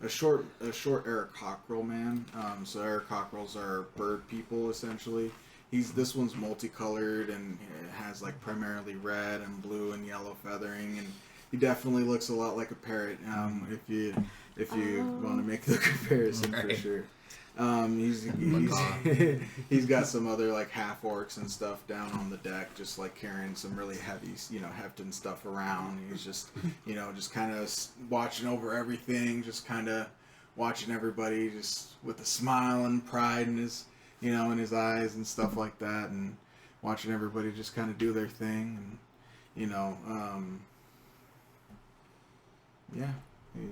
a short Eric Cockrell man. So Eric Cockrells are bird people essentially. This one's multicolored and has like primarily red and blue and yellow feathering, and he definitely looks a lot like a parrot. If you want to make the comparison, for sure. He's got some other like half orcs and stuff down on the deck, just like carrying some really heavy, hefting stuff around. He's just, just kind of watching over everything, just kind of watching everybody, just with a smile and pride in his, in his eyes and stuff like that, and watching everybody just kind of do their thing, and yeah.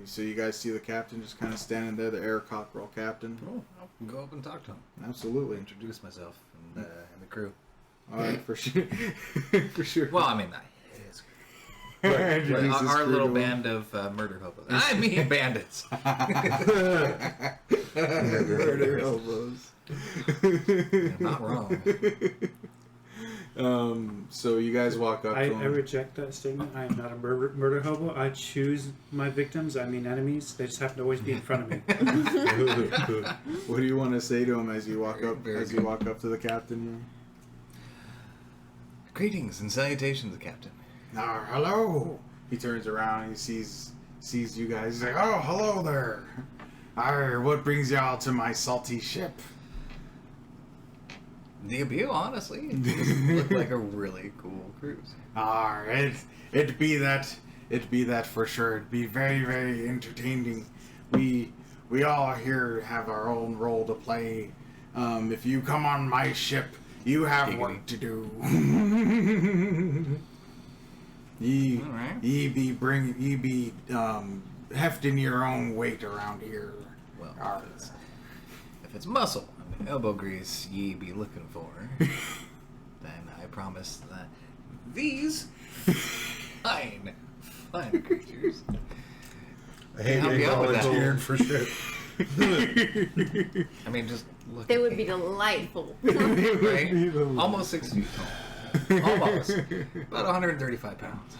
So you guys see the captain just kind of standing there, the Eric Cockrell captain. Oh, I'll go up and talk to him. Absolutely. Introduce myself and the crew. All right, for sure. For sure. Well, I mean, not his crew. Introduce his Our crew little to him. band of murder hobos. I mean bandits. Murder hobos. You're not wrong. So you guys walk up to I him. reject that statement. I am not a murder hobo. I choose my victims. I mean enemies. They just happen to always be in front of me. What do you want to say to him as you walk up? Very You walk up to the captain. Greetings and salutations, Captain. Hello. He turns around and he sees you guys. He's like, oh, hello there. What brings y'all to my salty ship? The Abu, honestly, it looked like a really cool cruise. It'd be that for sure. It'd be very, very entertaining. We all here have our own role to play. If you come on my ship, you have work to do. Alright. Ye be hefting your own weight around here. Well, if it's muscle and elbow grease ye be looking for, then I promise that these fine creatures. I hate Help being you out with that. volunteered for shit. I mean, just look. They at would me, be delightful. right? Almost 6 feet tall. Almost. About 135 pounds.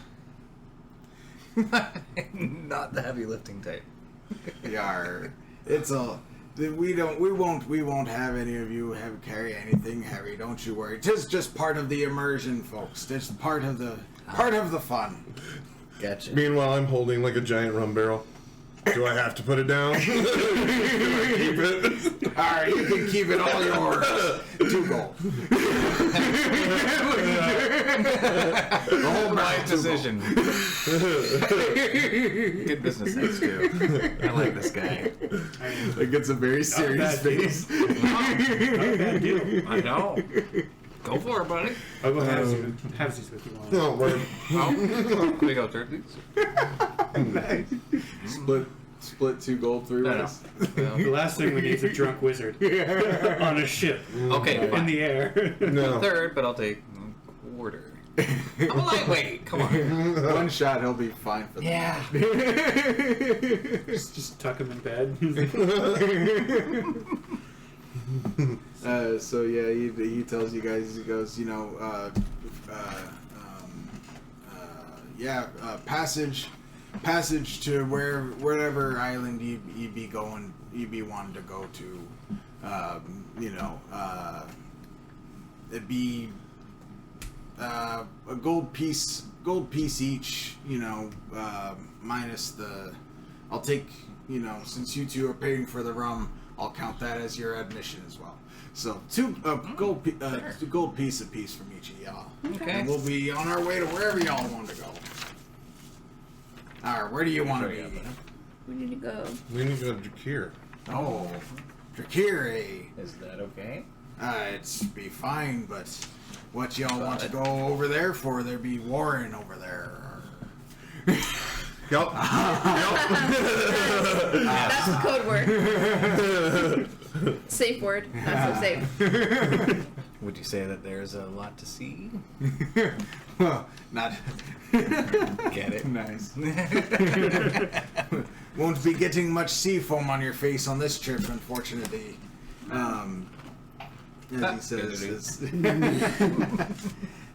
Not the heavy lifting type. Yar. It's all. We won't have any of you carry anything heavy. Don't you worry. Tis just part of the immersion, folks. Just part of the fun. Gotcha. Meanwhile, I'm holding like a giant rum barrel. Do I have to put it down? Can I keep it? All right, you can keep it all yours. 2 gold. The whole right decision. Good business sense too. I like this guy. It gets a very serious face. I know. Go for it, buddy. I'll go halvesies with you. No, wait. We go turkeys. Nice. split 2 gold 3 No, no. ways. The last thing we need is a drunk wizard on a ship Okay, in fine. the air. No. Third, but I'll take a quarter. I'm a lightweight. Come on. One shot, he'll be fine for that. Yeah. Just tuck him in bed. So yeah, he tells you guys, he goes, passage to wherever island you'd be going, you'd be wanting to go to, it'd be a gold piece each, minus the, I'll take, since you two are paying for the rum, I'll count that as your admission as well. So 2 gold piece apiece from each of y'all. Okay. And we'll be on our way to wherever y'all want to go. Alright, where do you want to be? We need to go. We need to go to Drakir. Oh, Drakir. Is that okay? It's be fine, but what y'all want to go over there for? There be warring over there. Yup. That's the code word. Safe word. Not so safe. Would you say that there's a lot to see? Well, not. Get it? Nice. Won't be getting much sea foam on your face on this trip, unfortunately. As he says.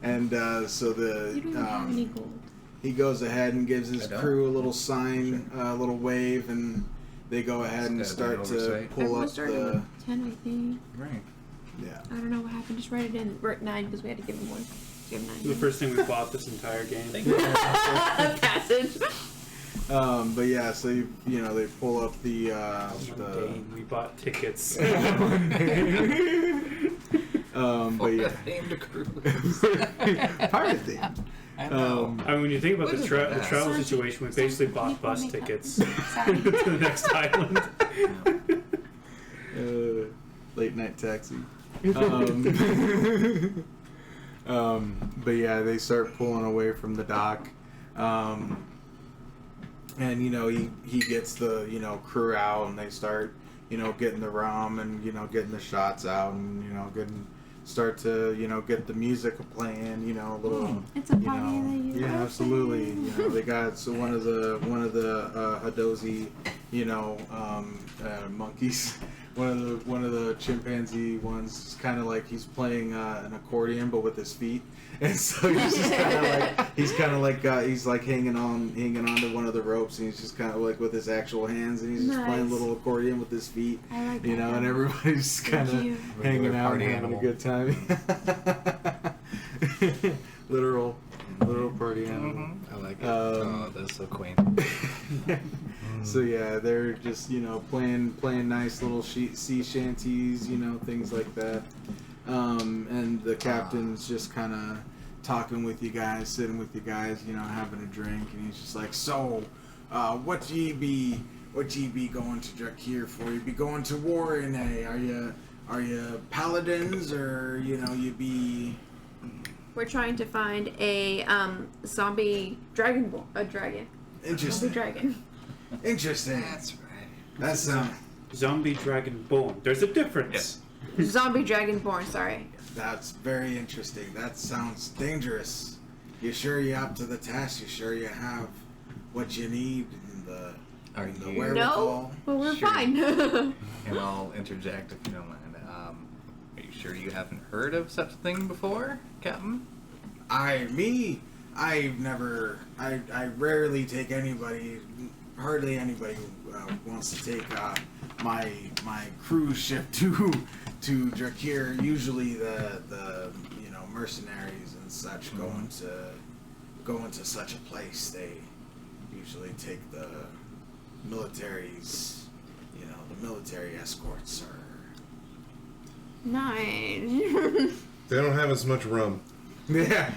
And so You don't have any the gold. he goes ahead and gives his I don't. crew a little sign, a little wave, and they go ahead and It's gotta be start an to oversight. pull Everyone up started the. with 10, I think. Right. Yeah. I don't know what happened. Just write it in. We're at 9 because we had to give him one. Give him 9. The first thing we bought this entire game. Passage. But yeah, so they pull up the Mundane. We bought tickets. but yeah, Named a cruise. pirate thing. I know. I mean, when you think about the, What is the that? travel Sorry. situation, we basically bought People bus make up. tickets Sorry. to the next island. Late night taxi. But yeah, they start pulling away from the dock. And he gets the crew out, and they start getting the rum and getting the shots out, and start to get the music playing, a little. It's a party that you Yeah, love. absolutely. They got one of the Hadozi, monkeys. One of the chimpanzee ones is kind of like he's playing an accordion, but with his feet, and so he's just kind of like he's like hanging on to one of the ropes, and he's just kind of like with his actual hands, and he's just playing a Nice. little accordion with his feet, I like that. and everybody's just kind of Cute. hanging Regular out party and having animal. a good time. literal party animal. I like it. Um, Oh, that's so quaint. So yeah, they're just playing nice little sea shanties, things like that. And the captain's just kind of talking with you guys, sitting with you guys, having a drink, and he's just like, so, what ye be going to Drakir for? You be going to war in a? Are you paladins, or you be? We're trying to find a zombie dragon. Interesting. Zombie dragon. Interesting. That's right. That sounds. Zombie Dragonborn. There's a difference. Yes. Zombie dragonborn. Sorry. That's very interesting. That sounds dangerous. You sure you're up to the task? You sure you have what you need and the you- wherewithal? No, but we're Sure. fine. And I'll interject if you don't mind. Are you sure you haven't heard of such a thing before, Captain? I rarely take anybody, hardly anybody wants to take my cruise ship to Drakir. Usually the mercenaries and such go into such a place. They usually take the militaries, the military escorts are. Nice. They don't have as much rum. Yeah.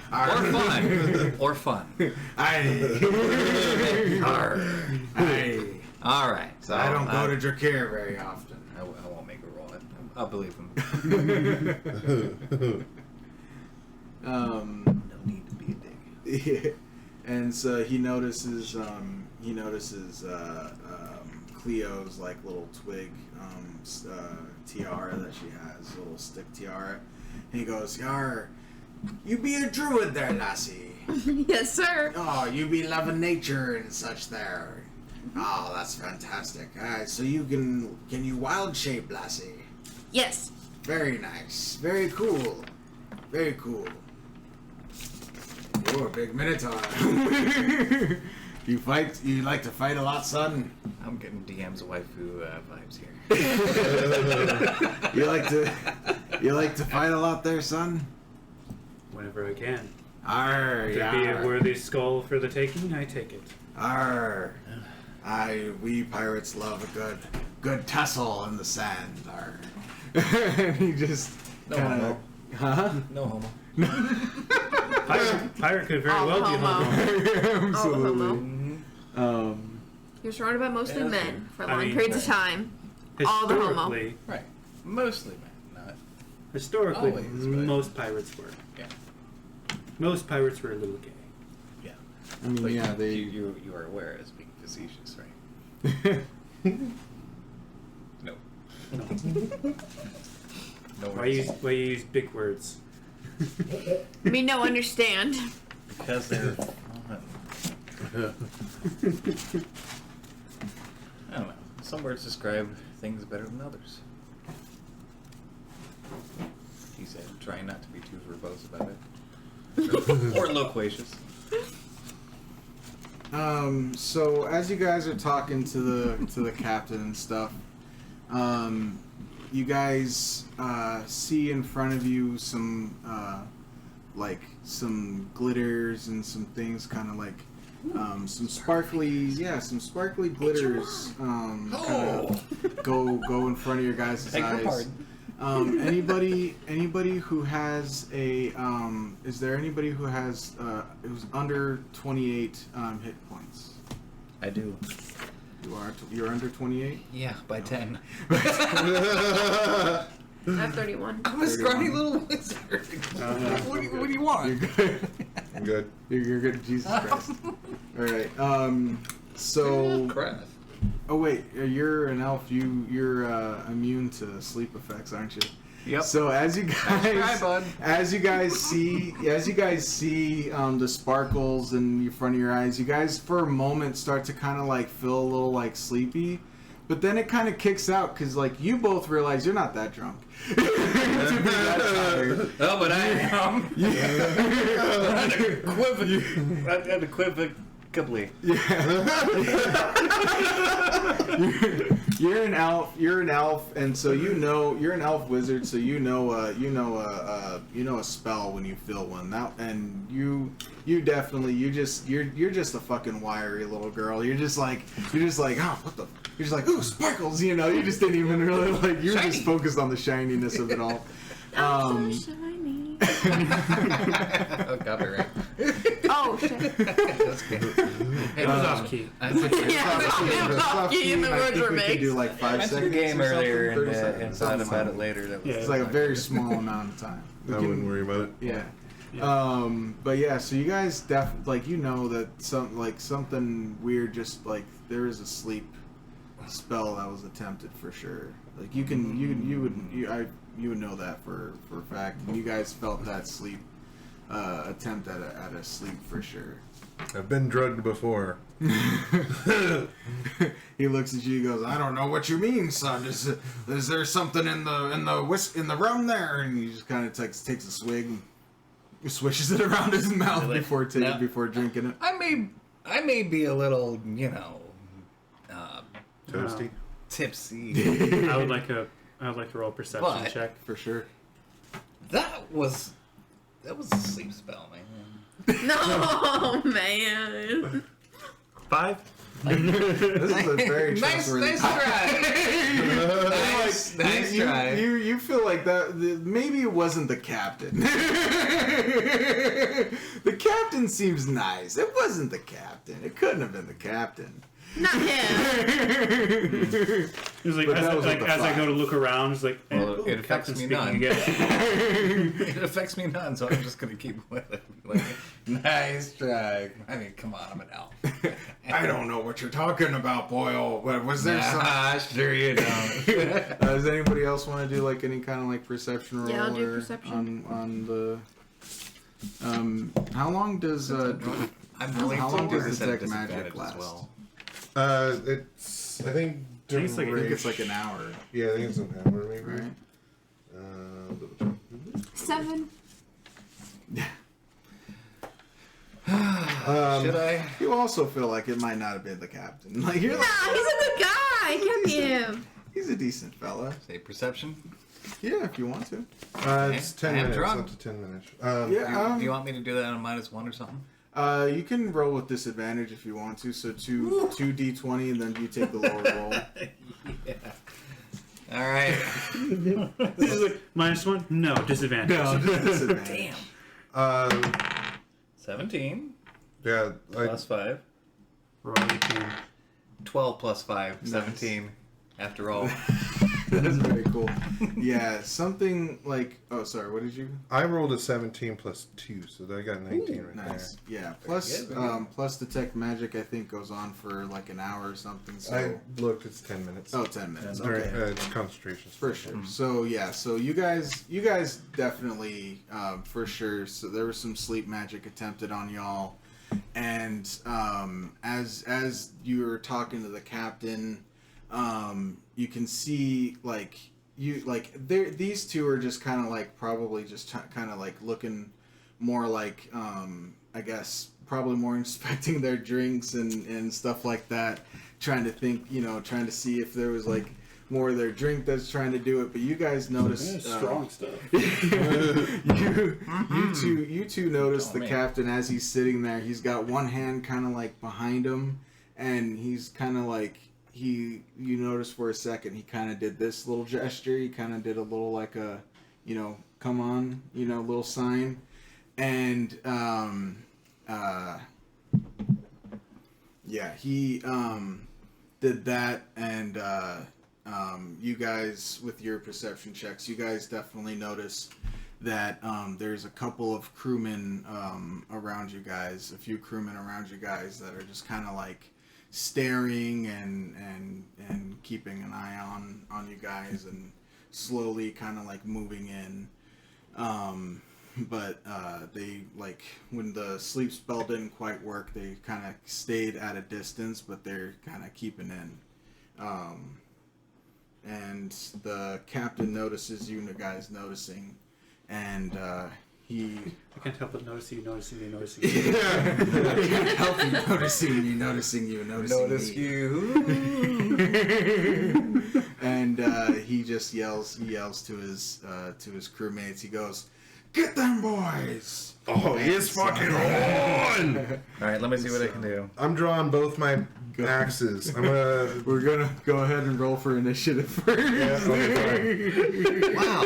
Or fun. I. All right. So I don't go to Drakir very often. I won't make a roll. I'll believe him. No need to be a dick. Yeah. And so he notices Cleo's like little twig tiara that she has, a little stick tiara. And he goes, "Yar, you be a druid there, lassie. Yes, sir. Oh, you be loving nature and such there. Oh, that's fantastic. So you can you wild shape, lassie? Yes. Very nice. Very cool. Very cool. You're a big minotaur. You like to fight a lot, son? I'm getting DM's waifu vibes here. You like to fight a lot there, son? Whenever I can. Arr, If there be a yeah. worthy skull for the taking, I take it. Arr. We pirates love a good tussle in the sand. Arr. And he just No kinda, homo. huh? No homo. Pirate could very All well be homo. homo. Absolutely. Mm-hmm. You're surrounded by mostly Yeah, that's men for I long mean, periods of time. All the homo. Historically, Right. Mostly men, not. historically, Always, but- most pirates were. Yeah. Most pirates were a little gay. Yeah. I mean, But yeah, they. you are aware as being facetious, right? No. No. No Why worries. you use big words? Me no understand. Because they're fun. I don't know. Some words describe things better than others. He said, trying not to be too verbose about it. Or loquacious. So as you guys are talking to the captain and stuff, you guys see in front of you some like some glitters and some things, kind of like some sparkly glitters. Kind of go in front of your guys' Beg your eyes. pardon. Anybody who has a is there anybody who has who's under 28 hit points? I do. You're under 28? Yeah, by 10. I have 31. I'm a scrawny little wizard. What do you want? You're good. I'm good. You're good. Jesus Christ. All right. So. Crap. Oh wait, you're an elf. You're immune to sleep effects, aren't you? Yep. So as you Try, bud. guys see the sparkles in front of your eyes, you guys for a moment start to kind of like feel a little like sleepy, but then it kind of kicks out because like you both realize you're not that drunk. To be that tired. Oh, but I am. Unequivocally. You're an elf. You're an elf, and so you're an elf wizard. So you know a spell when you feel one. Now, and you're just a fucking wiry little girl. You're just like oh what the. You're just like ooh sparkles. You just didn't even really like. You were just focused on the shininess of it all. I'm so shiny. Oh, copyright. Oh shit. That's good. It was off key. Yeah, it was off key and the I words think were we could mixed. do like 5 I went seconds. through the game or earlier something, 30 and seconds, thought something about like it later. That was Yeah. It's like a very small amount of time. We I can- wouldn't worry about it. Yeah. Yeah. But yeah, so you guys that something weird, just like there is a sleep spell that was attempted for sure. Like you would know that for a fact. And you guys felt that sleep attempt at a sleep for sure. I've been drugged before. He looks at you. He goes, "I don't know what you mean, son. Is there something in the rum there?" And he just kind of takes a swig, and swishes it around his mouth before drinking it. I may be a little, Toasty. tipsy. I would like to roll a perception But- check. For sure. That was a sleep spell, man. No, man. 5. This is a very trustworthy. nice try. nice try. You feel like that? Maybe it wasn't the captain. The captain seems nice. It wasn't the captain. It couldn't have been the captain. Not him. It was like, But that was as with the I go to look around, it's like, Well, ooh, it affects Captain me speaking none. again. It affects me none, so I'm just gonna keep with it. Like, Nice try. I mean, come on, I'm an elf. I don't know what you're talking about, Boyle. But was there some? Sure you don't. Does anybody else want to do like any kind of like perception roll? Yeah, I'll do or perception. on the. How long does I'm willing how to long do does this at a detect magic disadvantage last? as well. It's I think I think it's like- I think it's like an hour, Yeah, I think it's an hour maybe. right? Double check. 7. Should I? You also feel like it might not have been the captain. Like you're Nah, like, he's a good guy. It can't be him. he's a decent fella. Say perception? Yeah, if you want to. It's 10 I am minutes. drunk. Up to 10 minutes. Yeah. Do you want me to do that on -1 or something? You can roll with disadvantage if you want to. So two d20, and then you take the lower roll. Yeah. All right. This is like -1? No, disadvantage. No, just disadvantage. Damn. 17 Yeah. plus 5. Roll 18. 12 plus 5. Nice. 17. After all. That's very cool. Yeah, something like. Oh, sorry. What did you? I rolled a 17 plus 2, so I got 19 right Nice. there. Yeah. Plus, good, very good. plus detect magic. I think goes on for like an hour or something. So. I looked. It's 10 minutes. 10 minutes. Or, Okay. it's concentration. For sure. So yeah, so you guys definitely for sure. So there was some sleep magic attempted on y'all, and as you were talking to the captain, you can see these two are just kind of like probably just kind of like looking more like I guess probably more inspecting their drinks and stuff like that, trying to think, trying to see if there was like more of their drink that's trying to do it. But you guys notice strong stuff. you two notice the man. captain as he's sitting there. He's got one hand kind of like behind him, and he's kind of like you notice for a second he kind of did this little gesture. He kind of did a little like a come on little sign, and yeah, he did that, and you guys with your perception checks, you guys definitely notice that there's a couple of crewmen around you guys, a few crewmen around you guys that are just kind of like staring and keeping an eye on you guys and slowly kind of like moving in. But they, like, when the sleep spell didn't quite work, they kind of stayed at a distance, but they're kind of keeping in. And the captain notices you guys noticing, and he... I can't help but notice you. I can't help you noticing you. Notice me. you. And he just yells to his crewmates. He goes, "Get them boys!" Oh, he's fucking on! All right, let me see what I can do. I'm drawing both my axes. I'm gonna. We're gonna go ahead and roll for initiative first. Yeah, okay, Wow.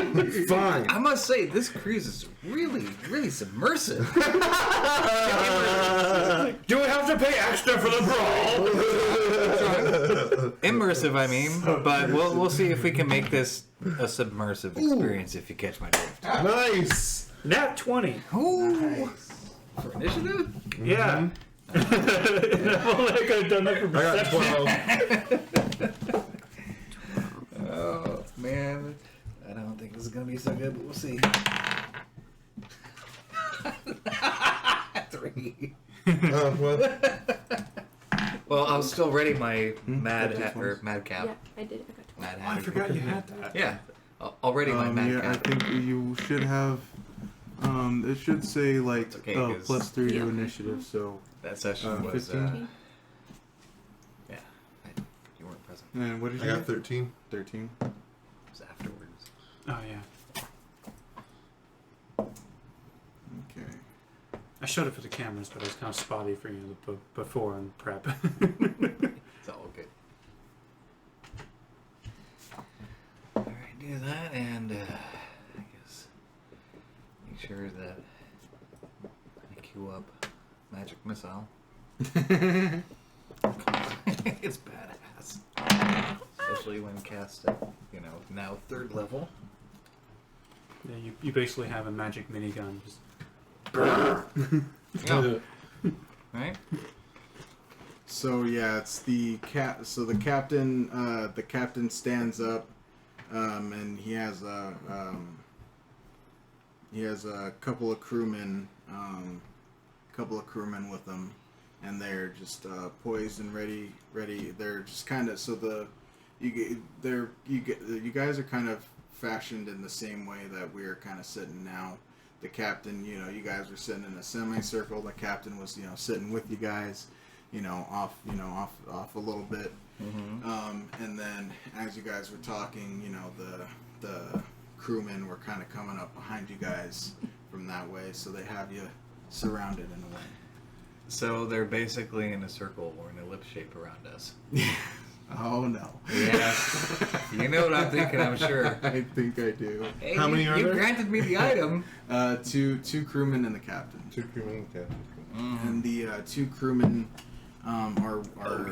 fine. I must say, this cruise is really, really submersive. Do we have to pay extra for the brawl? Immersive, I mean. But we'll see if we can make this a submersive experience, if you catch my drift. Nice! Nat 20. Ooh. For initiative? Yeah. Well, I could have done that for I got perception. 12. Oh, man. I don't think this is going to be so good, but we'll see. 3. Well, Well, I was still ready my mad Got hat, two or ones. mad cap. Yeah, I did. I got 12. Mad Oh, hat. I forgot you had that. Yeah. Already my mad Yeah, I cap. think you should have. It should say like It's okay, 'cause- +3 to Yeah. initiative. So That session was, 15? yeah, you weren't present. and what did I you got get? 13. 13. It was afterwards. Oh, yeah. Okay. I showed it for the cameras, but it was kind of spotty for the before and prep. It's all good. Alright, do that, and I guess make sure that I queue up Magic Missile. It's badass. Especially when cast at, now 3rd level. Yeah, you basically have a magic minigun. Just Yeah. Right? So yeah, it's the cat. So the captain stands up, and he has a couple of crewmen with him, and they're just poised and ready. They're just kind of you guys are kind of fashioned in the same way that we're kind of sitting now. The captain, you guys were sitting in a semicircle. The captain was, sitting with you guys, off a little bit. Mm-hmm. And then as you guys were talking, the crewmen were kind of coming up behind you guys from that way, so they have you surrounded in a way. So they're basically in a circle or in a lip shape around us. Oh no. Yes. You know what I'm thinking, I'm sure. I think I do. Hey, How many are you there? granted me the item. Two crewmen and the captain. 2 crewmen, captain. And the 2 crewmen are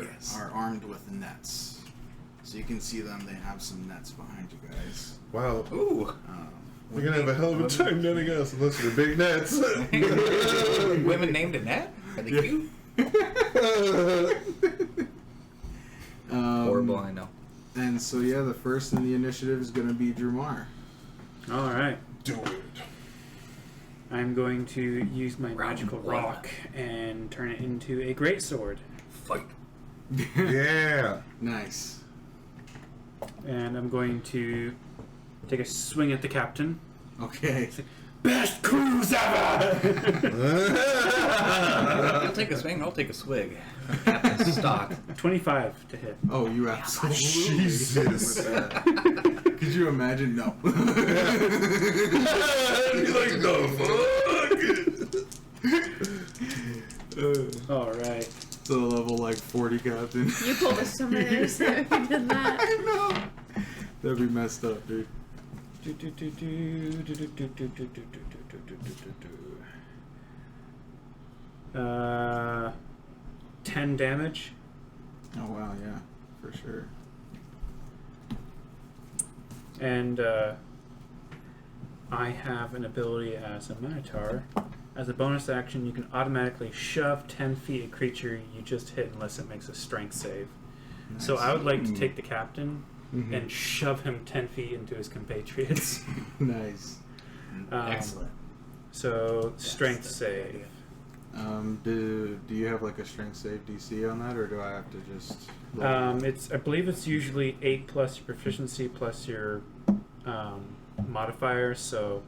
yes. armed with nets, so you can see them. They have some nets behind you guys. Wow. Ooh. We're gonna have a hell of a time netting us unless they're big nets. Women named Annette? Are they cute? Horrible, I know. And so yeah, the first in the initiative is going to be Drumar. All right. Do it. I'm going to use my Round magical one. rock and turn it into a greatsword. Fight. Yeah. Nice. And I'm going to take a swing at the captain. Okay. Best cruise ever! I'll take a swing, I'll take a swig. Captain's stock. 25 to hit. Oh, you absolutely. Jesus. With that. Could you imagine? No. Be like, the fuck? All right. To the level like 40 captain. You pulled a summer there, so you did that. I know. That'd be messed up, dude. 10 damage. Oh wow, yeah, for sure. And I have an ability as a Minotaur. As a bonus action, you can automatically shove 10 feet a creature you just hit unless it makes a strength save. Nice. So I would like to take the captain Mhm. and shove him 10 feet into his compatriots. Nice. Excellent. So strength that's save. Do you have like a strength save DC on that, or do I have to just? I believe it's usually 8 plus your proficiency plus your modifier. So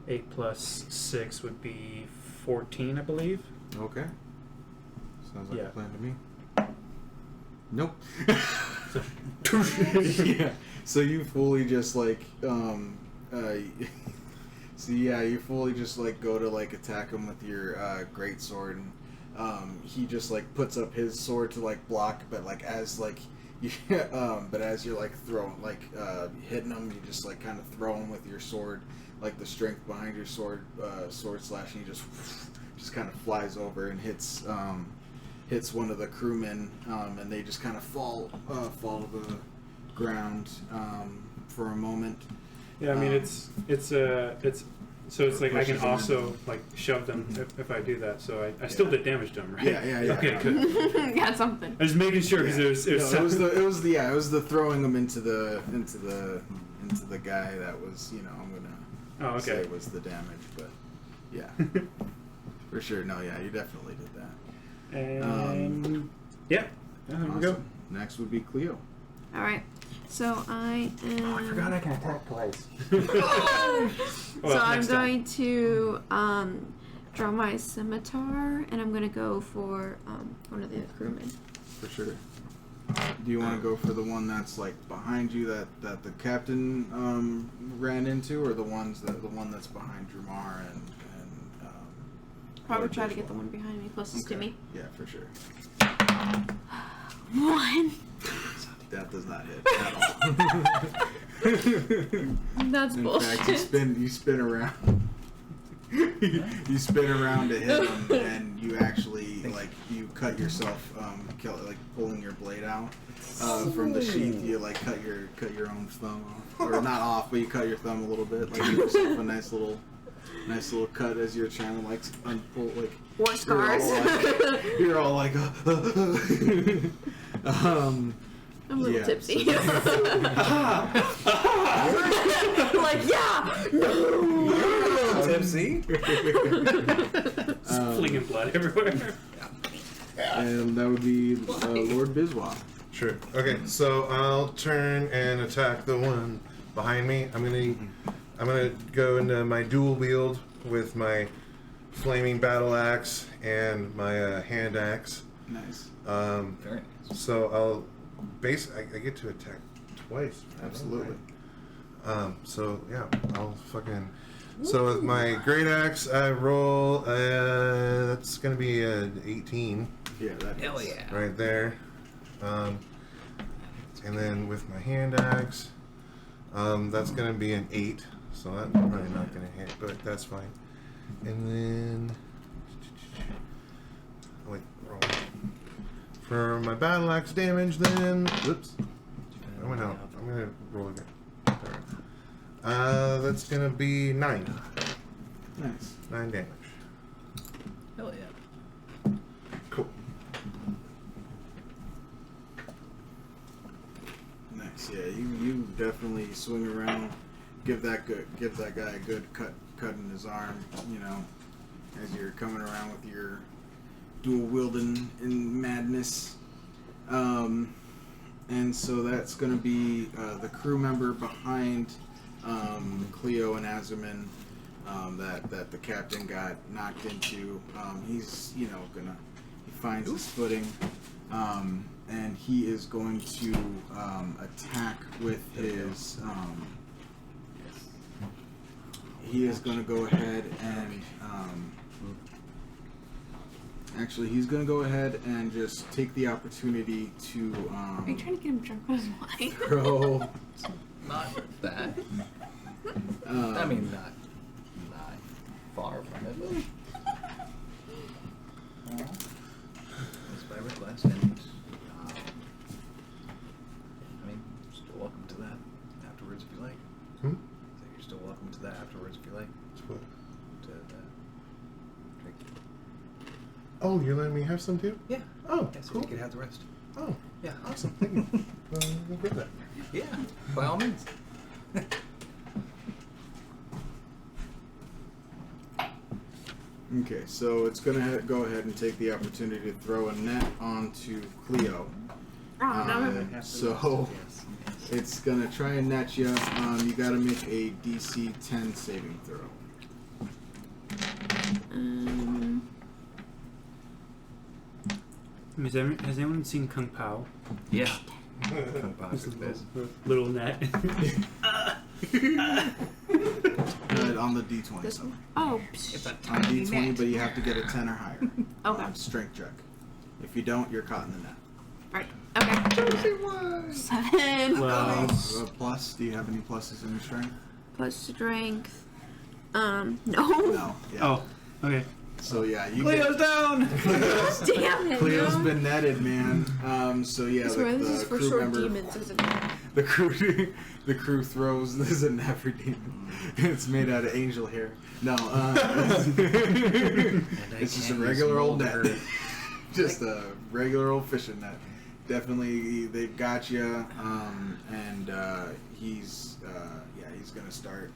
8 plus 6 would be 14, I believe. Okay. Sounds like Yeah. a plan to me. Nope. So, Yeah. So you fully just like so yeah, you fully just like go to like attack him with your great sword, and he just like puts up his sword to like block, but like as like you but as you're like throwing like hitting him, you just like kind of throw him with your sword, like the strength behind your sword slash, and he just kind of flies over and hits one of the crewmen, and they just kind of fall to the ground for a moment. yeah, I mean it's so it's like I can Pushes him also into- like shove them if I do that. So I still did damage to him, right? Yeah. Okay, good. Got something. I was just making sure because Yeah. it was No, it was the throwing him into the guy that was, I'm gonna Oh, say okay. was the damage, but yeah, for sure. No, yeah, you definitely did that. And yeah, there we go. Awesome. Next would be Cleo. All right. So I am. Oh, I forgot I can attack twice. So Well, I'm next time. going to draw my scimitar, and I'm going to go for one of the crewmen. For sure. Do you want to go for the one that's like behind you that the captain ran into, or the one that's behind Drumar and Probably George try as to get the well? one behind me, closest to Okay. me. Yeah, for sure. 1. That does not hit at all. That's In bullshit. fact, you spin around. You spin around to hit him, and you actually like you cut yourself, like pulling your blade out from the sheath. You like cut your own thumb off, or not off, but you cut your thumb a little bit, like give yourself a nice little Nice little cut as you're trying to like unpull like. War scars. You're all like. I'm a little yeah, tipsy. so like, yeah, no. Tipsy. Flinging blood everywhere. And that would be Lord Biswa. Sure. Okay, so I'll turn and attack the one behind me. I'm gonna go into my dual wield with my flaming battle axe and my hand axe. Nice. Very nice. So I'll I get to attack twice. Absolutely. So yeah, I'll fucking. So with my great axe, I roll. That's gonna be an 18. Yeah, that Hell is. yeah. Right there. And then with my hand axe, that's going to be an 8. So that's probably not going to hit, but that's fine. And then... Wait, roll. For my battle axe damage then... Oops. I went out. I'm going to roll again. That's going to be 9. Nice. 9 damage. Hell yeah. Cool. Nice. Yeah, you definitely swing around, give that guy a good cut in his arm. You know, as you're coming around with your dual wielding in madness. And so that's going to be the crew member behind Cleo and Azerman that the captain got knocked into. He's he finds his footing, and he is going to attack with his. He is going to go ahead and. Actually, he's going to go ahead and just take the opportunity to. Are you trying to get him drunk with his wine? Throw. Not that. I mean, not far from it. It's by request, and I mean, still welcome to that afterwards if you like. So you're still welcome to that afterwards if you like. What? To drink. Oh, you're letting me have some too? Yeah. Oh, Yeah, so cool. you can have the rest. Oh, Yeah. awesome. Thank you. We'll get that. Yeah. By all means. Okay, so it's going to go ahead and take the opportunity to throw a net onto Cleo. Oh, no. So it's going to try and net you. You got to make a DC 10 saving throw. Has anyone seen Kung Pao? Yeah. Kung Pao is best. Little net. On the D20. This So. one? Oh, It's a On tiny D20, net. but you have to get a 10 or higher. Okay. Strength check. If you don't, you're caught in the net. Alright. Okay. 7. Well, Plus, do you have any pluses in your strength? Plus strength. No. No. Yeah. oh, okay. So yeah, you Cleo's down! Damn it. Cleo's no. been netted, man. So yeah, This one, this is the for crew short member, demons, isn't it? the crew throws. This is a never demon. It's made out of angel hair. No, it's just a regular old net. Just a regular old fishing net. Definitely, they've got you, and he's gonna start.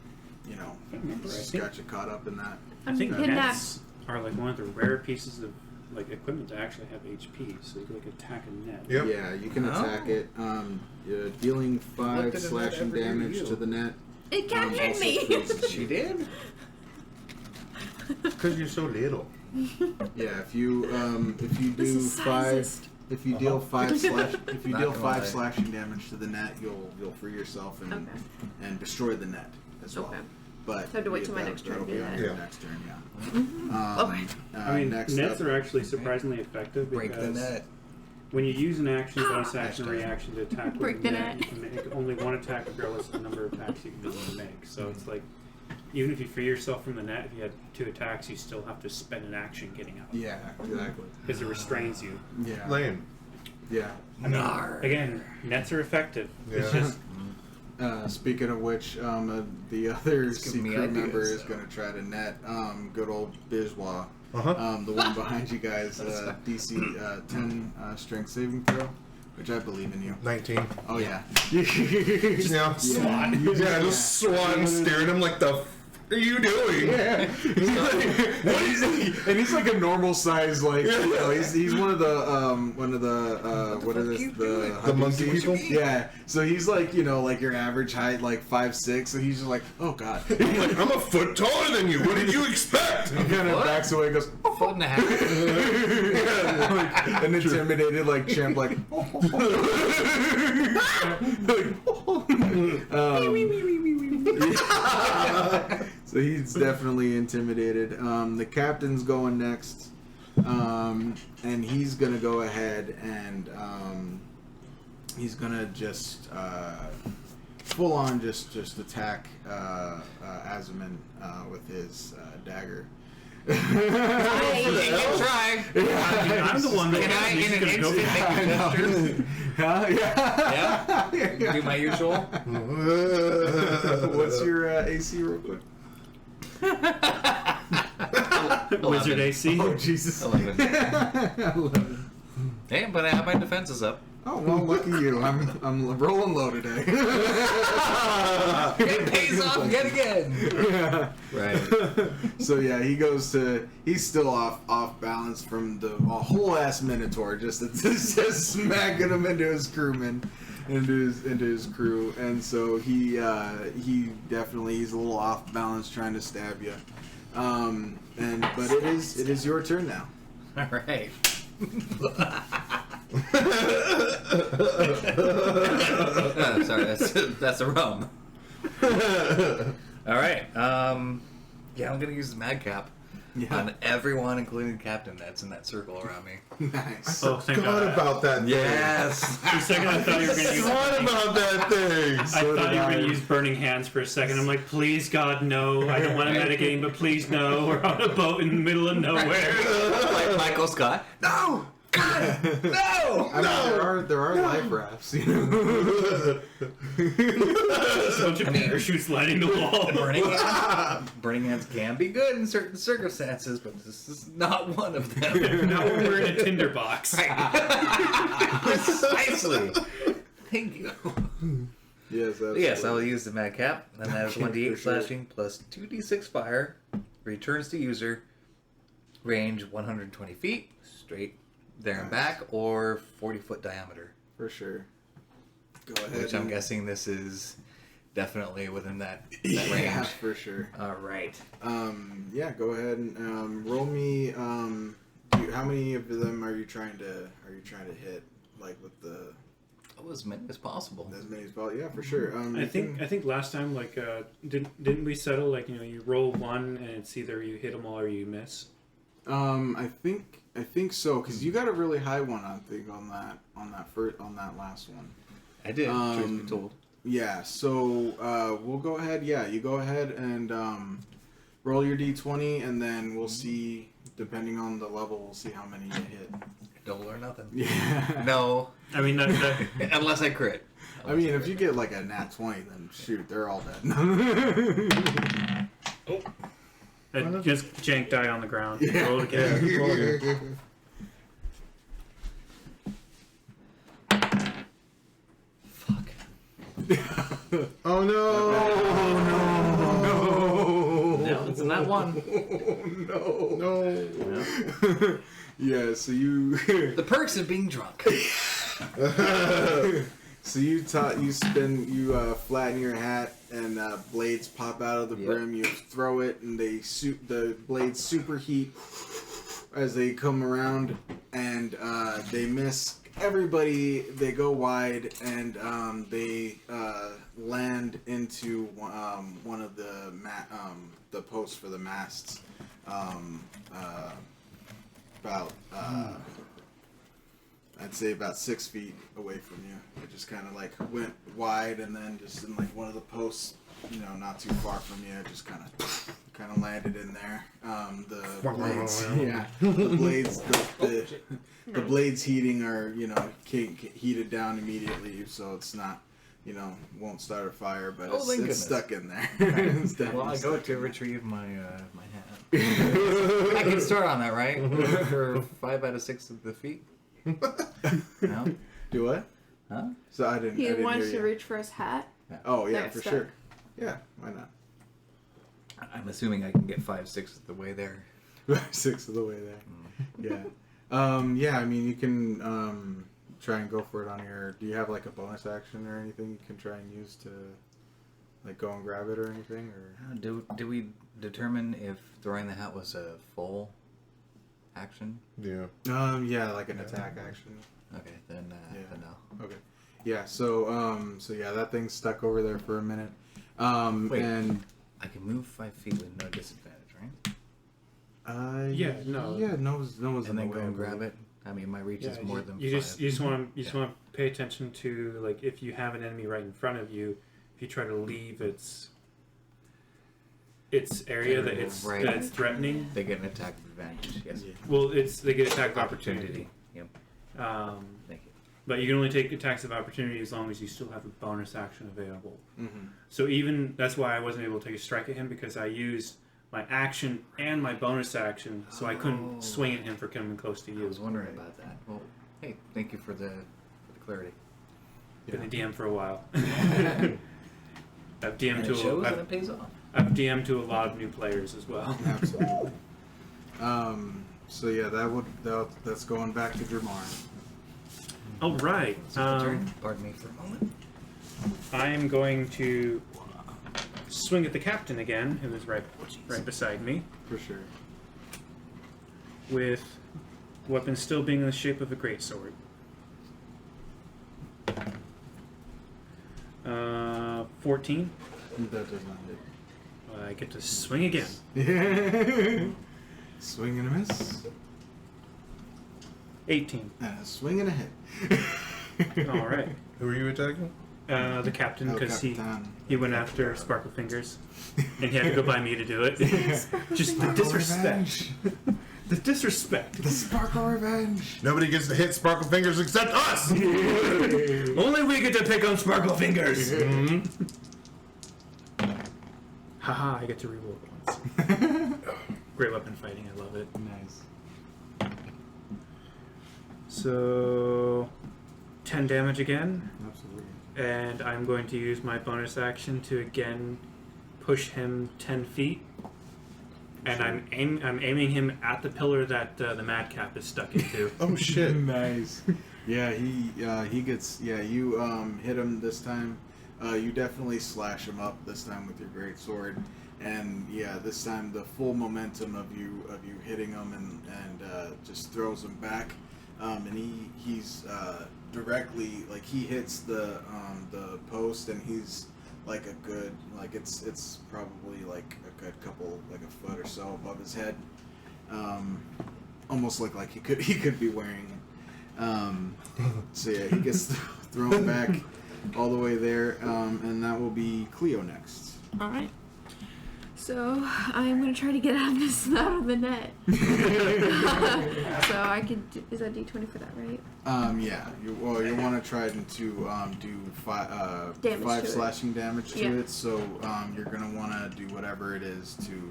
You know, remember, he's got you caught up in that. I think Kidnapped. nets are like one of the rare pieces of like equipment to actually have HP, so you can like attack a net. Yep. Yeah, you can attack Oh. it. Dealing 5 What did a net slashing ever do to damage you? to the net. It captured Also me. freezes She you. did? Because you're so little. Yeah, if you do This is 5, sizist. if you deal 5 Not gonna lie. slashing damage to the net, you'll free yourself and Okay. and destroy the net as well. Okay. But So I have to wait till my next turn that'll to be do on that. your Yeah. next turn. Yeah. Okay. I mean, next nets up, are actually surprisingly effective Break because the net. when you use an action, bonus Nice action, try. reaction to attack with Break a the net, net. you can make only one attack regardless of the number of attacks you can be able to make. So it's like, even if you free yourself from the net, if you had 2 attacks, you still have to spend an action getting out. yeah, exactly. Because it restrains you. Yeah, Lame. yeah. I mean, again, nets are effective. It's Yeah. just Speaking of which, the other giving me secret member ideas, is so. going to try to net good old Bijwa. Uh-huh. The one behind you guys, DC 10 strength saving throw, which I believe in you. 19. Oh yeah. Yeah. Yeah, just swatting, staring at him like the f are you doing? Yeah. What is he? And he's like a normal size, like you know, he's one of the what are this The monkey people? Yeah. So he's like, you know, like your average height, like 5'6", so he's just like, oh god. I'm like, I'm a foot taller than you. What did you expect? He kind of backs away and goes, Foot and a half. yeah, like, an intimidated like chimp, like, so he's definitely intimidated. The captain's going next, and he's gonna go ahead and he's gonna just full on just attack Azaman with his dagger. You can try. I'm the one that Can I, in an go instant, make a gesture? Yeah. Yeah? Do my usual? What's your AC real quick? Wizard AC. Oh Jesus. 11. 11. Hey, but I have my defenses up. Oh well, lucky you. I'm rolling low today. It pays off yet again. Yeah. Right. So yeah, he's still off balance from the whole ass Minotaur, just smacking him into his crewman, into his crew, and so he definitely he's a little off balance trying to stab you, but it is your turn now. All right. Oh, sorry, that's a rum. All right. Yeah, I'm gonna use the madcap on everyone, including the captain that's in that circle around me. Nice. Oh, thank God God. about that. Yes. For a second, I thought you were going to use. What about that thing? I thought you were did I. going to use burning hands for a second. I'm like, please, God, no. I don't want to metagame, but please, no. We're on a boat in the middle of nowhere. Like Michael Scott. No. God. No. I mean, there are life rafts, you know. Just a bunch of parachutes lining the wall. Burning hands can be good in certain circumstances, but this is not one of them. Now we're in a tinderbox. Precisely. Thank you. Yes, absolutely. Yes, I will use the madcap, and that is Okay, 1d8 for sure. slashing plus 2d6 fire. Returns to user. Range 120 feet, straight there and back, or 40-foot diameter. For sure. Go ahead. Which I'm guessing this is definitely within that Yeah, range. for sure. All right. Yeah, go ahead and roll me. How many of them are you trying to hit? Like with the Oh, as many as possible. as many as possible. Yeah, for sure. I think last time, like, didn't we settle, like, you roll one and it's either you hit them all or you miss? I think so, because you got a really high one. I think on that last one. I did, truth be told. Yeah. So we'll go ahead. Yeah, you go ahead and roll your d20, and then we'll see. Depending on the level, we'll see how many you hit. Double or nothing. Yeah. No. I mean, that Unless I crit. I mean, if you get like a nat 20, then shoot, they're all dead. just jank die on the ground. Yeah. Roll it again. Roll it again. Fuck. Oh no! No, it's not one. No! Yeah. So you. The perks of being drunk. So you flatten your hat, and blades pop out of the brim. You throw it, and the blades superheat as they come around, and they miss everybody. They go wide, and they land into one of the posts for the masts. About I'd say about 6 feet away from you. It just kind of like went wide, and then just in like one of the posts, not too far from you, it just kind of landed in there. The blades, the blades, the blades heating are heated down immediately, so it's not won't start a fire, but Oh, thank it's goodness. stuck in there. It's definitely Well, I go stuck to in there. retrieve my my hat. I can start on that, right? For 5 out of 6 of the feet. No? Do what? Huh? So I didn't. He I didn't wants hear to you. reach for his hat. Oh yeah, There, for stuck. sure. Yeah, why not? I'm assuming I can get 5/6 of the way there. 6 of the way there. Yeah. I mean, you can try and go for it on your. Do you have like a bonus action or anything you can try and use to, like, go and grab it or anything? Or Do we determine if throwing the hat was a full action? Yeah. yeah, like an attack action. Okay, then no. Okay. Yeah. So yeah, that thing's stuck over there for a minute. Wait. And I can move 5 feet with no disadvantage, right? Yeah, no. Yeah, no one's in And the then way. go and grab it. I mean, my reach is more than you 5. just want to pay attention to, like, if you have an enemy right in front of you, if you try to leave its area that it's threatening. They get an attack advantage. Yes. Yeah. Well, they get attack of opportunity. Yep. Thank you. But you can only take attacks of opportunity as long as you still have a bonus action available. Mm-hmm. So that's why I wasn't able to take a strike at him, because I used my action and my bonus action, so I couldn't swing at him for coming close to I you. was wondering about that. Well, hey, thank you for the clarity. Been a DM for a while. I've DM'd And to it shows and it pays off. I've DM'd to a lot of new players as well. Absolutely. So yeah, that's going back to Dramar. All right. Turn. Pardon me for a moment. I am going to swing at the captain again, who is right beside me, For sure. with weapon still being in the shape of a greatsword. 14. That does not hit. I get to swing again. Swing and a miss. 18. And a swing and a hit. All right. Who are you attacking? The captain, because Capitan. he went after Sparkle Fingers, and he had to go by me to do it. Just the disrespect. The disrespect. The Sparkle Revenge. Nobody gets to hit Sparkle Fingers except us! Only we get to pick on Sparkle Fingers. Haha, I get to reroll it once. Great weapon fighting, I love it. Nice. So, 10 damage again, Absolutely. and I'm going to use my bonus action to again push him 10 feet. And I'm aiming him at the pillar that the madcap is stuck into. Oh shit. Nice. Yeah, he gets. Yeah, you hit him this time. You definitely slash him up this time with your great sword, and yeah, this time the full momentum of you hitting him and just throws him back. And he's directly, like, he hits the post, and he's like a good, like, it's probably like a good couple, like a foot or so above his head. Almost look like he could be wearing it. So yeah, he gets thrown back all the way there, and that will be Cleo next. All right. So I'm gonna try to get out of the net. So I could. Is that D20 for that, right? Yeah. You want to try to do Damage five to it. slashing damage to Yeah. it. So you're gonna want to do whatever it is to,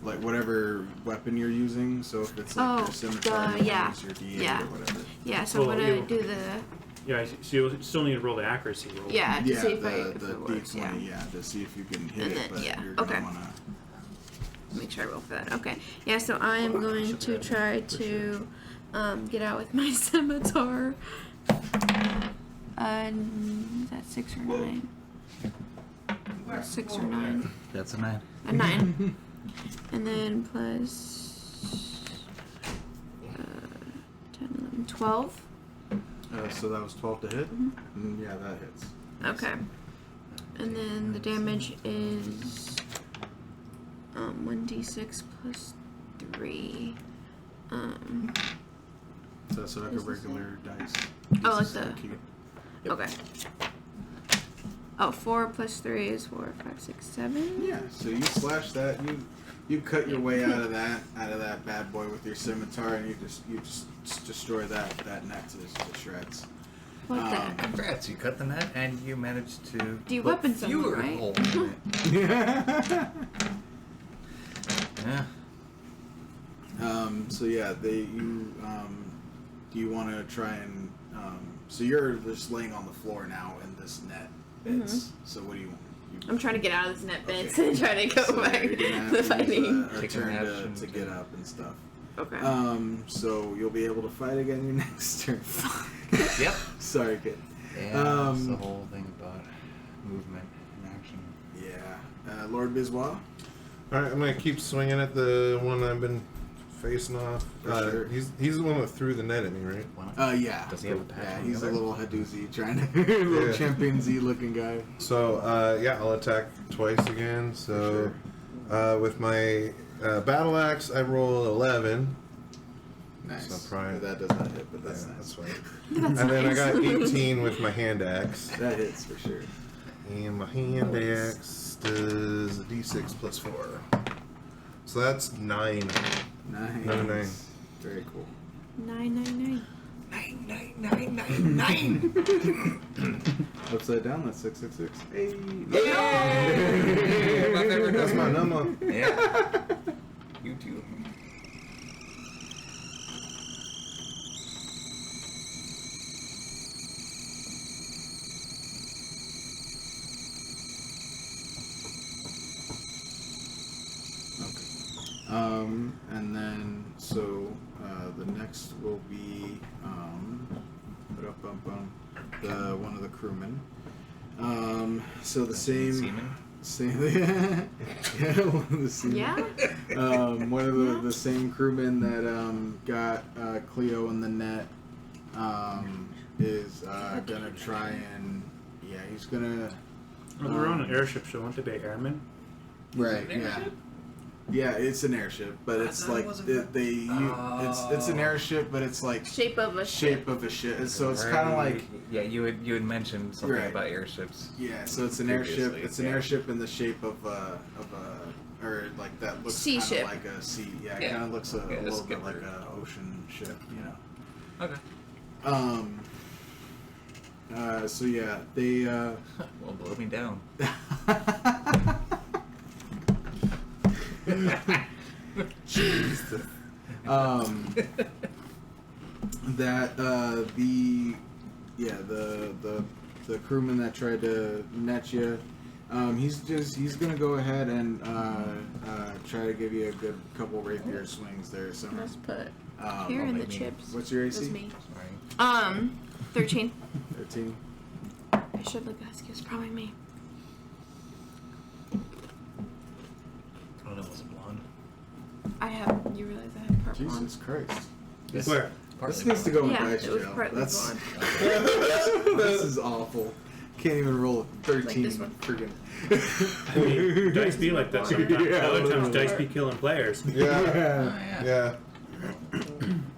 like, whatever weapon you're using. So if it's like your scimitar, yeah. use your D8 Yeah. or whatever. Yeah. So Well, I'm gonna you- do the. Yeah, so you'll still need to roll the accuracy roll. Yeah. To Yeah, see if the if it works. D20, Yeah. to see if you can hit And it, then- but yeah, you're gonna okay. wanna. Make sure I roll for that. Okay. Yeah. So I'm going to try to get out with my scimitar. That's 6 or 9. 6 or 9. That's a 9. A 9. And then plus 10, 11, 12. So that was 12 to hit. Yeah, that hits. Okay. And then the damage is 1d6 plus 3. So that's like a regular dice. Oh, like This is the- cute. Okay. Oh, 4 plus 3 is 4, 5, 6, 7. Yeah, so you slash that, you cut your way out of that bad boy with your scimitar, and you just destroy that neck to shreds. Like that. Congrats, you cut the net and you managed to Do you put weapon someone, fewer right? holes in it. Yeah. So yeah, do you want to try and so you're just laying on the floor now in this net bits. So what do you want? I'm trying to get out of this net bits Okay. and try to go So back you're gonna have to to use fighting. a Take an turn action to get up and stuff. Okay. So you'll be able to fight again your next turn. Yep. Sorry, kid. Yeah, that's the whole thing about movement and action. Yeah. Lord Biswa? Alright, I'm gonna keep swinging at the one I've been facing off. For sure. He's the one that threw the net at me, right? Why not? Yeah. Does he have a patch Yeah, on he's the a other? little Hadouzi trying to, little Yeah. chimpanzee looking guy. So, yeah, I'll attack twice again. So, with my battle axe, I roll 11. Nice. So probably- That does not hit, but that's Yeah, nice. right. And then I got 18 with my hand axe. That hits for sure. And my hand axe does a d6 plus 4. So that's 9. Nice. 9. Very cool. 999. 99999. Upside down, that's 666. Hey. Yay! My favorite That's my number. Yeah. You too. And then so the next will be the one of the crewmen. So the same Seaman? yeah, one of the seamen. Yeah? One of the same crewmen that got Cleo in the net is gonna try and he's gonna Well, we're on an airship show. Won't they be airmen? right An yeah. airship? Yeah, it's an airship, but I it's thought it like was a it's an airship, but it's like Shape of a shape of a ship. So it's kind of like you had mentioned something Right. about airships. so it's an airship. Previously, It's an yeah. airship in the shape of a or like that looks Sea kind of ship. like a sea. Yeah, it Yeah. kind of looks a Yeah, a little bit skipper. like an ocean ship, you know. Okay. So yeah, they Well, blow me down. Jesus. That the crewman that tried to net you, he's gonna go ahead and try to give you a good couple rapier swings there. So Let's put here in the maybe. chips. what's your That's AC? me. Sorry. 13. 13. I should look ask you. It's probably me. Oh, that was a blonde. I have. You realize I have part blonde. Jesus Christ. Where? This needs to go in Yeah, dice it was jail. partly That's blonde. this is awful. Can't even roll a 13. this one. Friggin'. I mean, dice be like that sometimes. Yeah, Other times, literally. dice be killing players. Yeah. Yeah.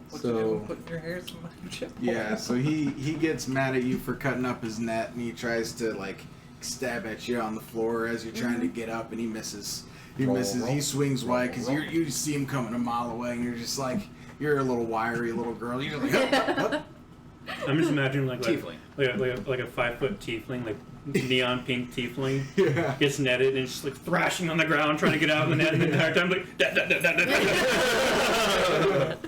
What So- you doing putting your hairs in my chip? Yeah, so he gets mad at you for cutting up his net, and he tries to like stab at you on the floor as you're trying to get up, and he misses. He Roll, misses. roll. He swings wide because Roll. you see him coming a mile away, and you're just like you're a little wiry little girl. You're like, "Hup." I'm just imagining like Tiefling. a 5-foot tiefling, like neon pink tiefling, Yeah. gets netted and just like thrashing on the ground trying to get out of the net, and the entire time like da, da, da, da, da, da.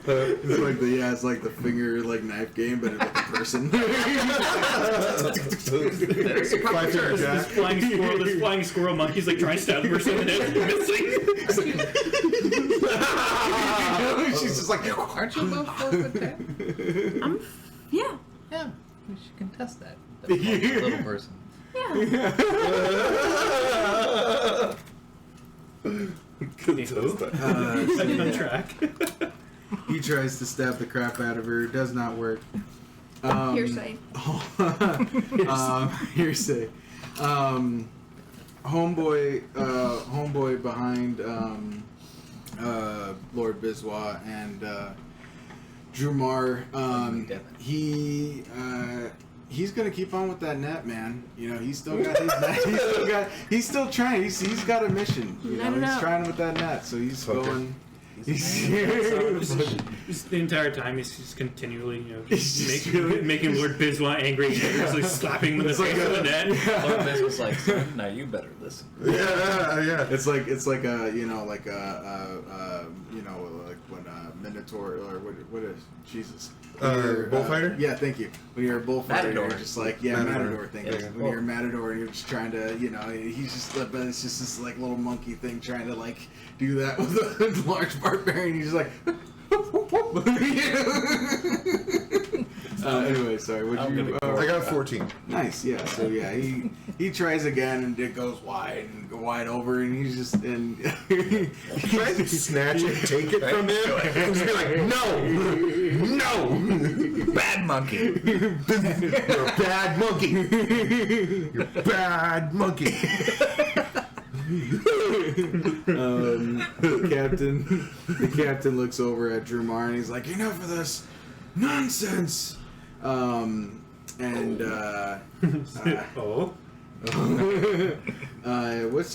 It's like the finger like knife game, but it's like a person. This flying squirrel monkey's like trying to stab the person in the head, missing. She's just like, Aren't you about 4'10"? Yeah. Yeah, we should contest that. That little person. Yeah. Second on track. he tries to stab the crap out of her. Does not work. Hearsay. Hearsay. Homeboy behind Lord Biswa and Drumar. He's gonna keep on with that net, man. You know, he's still got his net. He's still trying. He's got a mission. You know, he's trying with that net. So he's Okay. going. He's a man. Just the entire time he's just continually, making Lord Biswa angry and seriously slapping him in the face with the net. Lord Biz was like, son, now you better listen. Yeah. It's like like when Minotaur or what is Jesus? Bullfighter? Yeah, thank you. When you're a bullfighter, Matador. you're just like Matador. Thank you. When you're a Matador, and you're just trying to, he's just, but it's just this like little monkey thing trying to like do that with a large barbarian. He's just like. Anyway, sorry. Would you? I got 14. Nice, yeah. So yeah, he tries again and it goes wide and go wide over, and he's just Try to snatch it, take it from him, and just be like, no, Bad monkey. you're a bad monkey. You're a bad monkey. The captain looks over at Drumar and he's like, enough of this nonsense. What's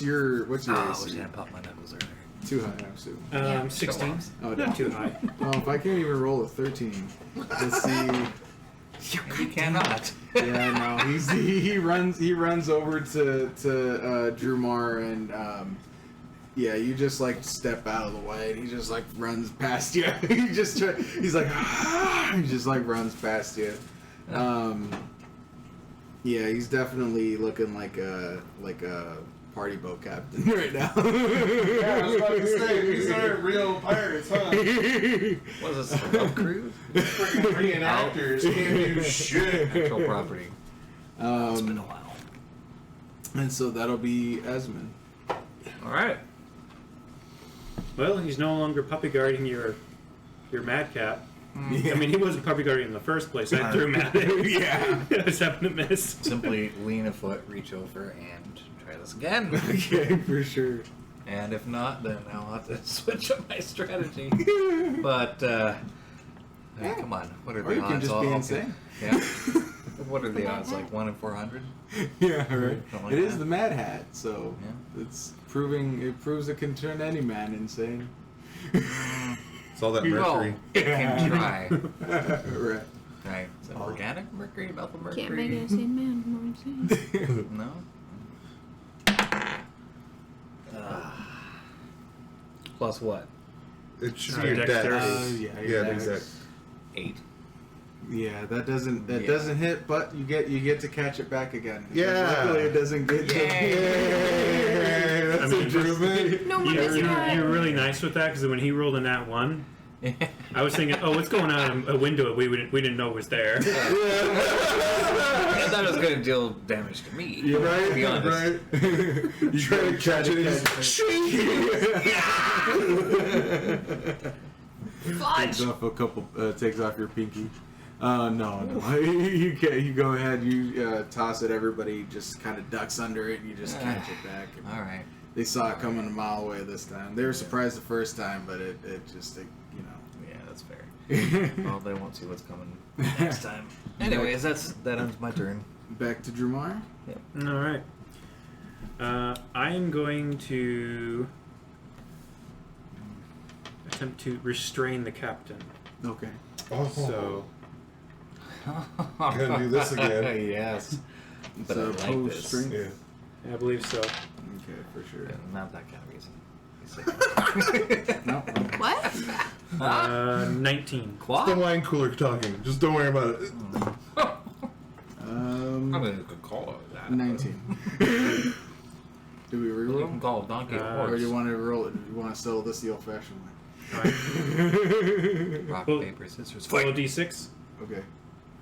your Oh, I wish I AC? had popped my knuckles earlier. Too high, I'm assuming. 16. Oh, Not too high. Well, if I can't even roll a 13, let's see. You cannot. Yeah, no, he runs over to Drumar and you just like step out of the way and he just like runs past you. He just runs past you. He's definitely looking like a party boat captain right now. Yeah, I was about to say, these aren't real pirates, huh? What is this, a love cruise? Freaking reenactors can't do shit. Actual property. It's been a while. And so that'll be Esmond. Alright. Well, he's no longer puppy guarding your madcap. I mean, he wasn't puppy guarding in the first place. I threw him at it. Yeah. I just happened to miss. Simply lean a foot, reach over, and try this again. Okay, for sure. And if not, then I'll have to switch up my strategy. But, come on. What are Or the you odds? can just be insane. Yeah. What are the odds? Like 1 in 400? Yeah, right. Something like It is that. the Mad Hat, so Yeah. it proves it can turn any man insane. It's all that No, mercury. it can try. Right. Right. Is that organic mercury? Methyl mercury? Can't make an insane man more insane. No? Plus what? It should Uh, be your dexterity. dex. Your Yeah, dex. exactly. 8. Yeah, that doesn't Yeah. hit, but you get to catch it back again. Yeah. Luckily, it doesn't get Yay. Yay, that's I mean, improvement. No one is not. You're really nice with that because when he rolled a nat 1, I was thinking, oh, what's going on? A window we didn't know was there. I thought it was going to deal damage to me. You're right, To be honest. right. You try to catch it and Fudge! takes off your pinky. No. You go ahead. You toss it. Everybody just kind of ducks under it. And you just catch it back. And Alright. they saw it coming a mile away this time. They were surprised the first time, but it Yeah, that's fair. Well, they won't see what's coming next time. Anyways, that ends my turn. Back to Drumar. All right. I'm going to attempt to restrain the captain. Okay. Oh, So I'm gonna do this again. Yes. But So I like opposed this. strength. Yeah. I believe so. Okay, for sure. Yeah, not that kind of reason. No. What? 19. The Quad? wine cooler talking. Just don't worry about it. I mean, you could call it that. 19. Do we You reroll? can call it donkey or Or do horse. you want to roll it? You want to settle this the old-fashioned way? All right. Rock, Well, paper, scissors, Roll a fight. d6. Okay.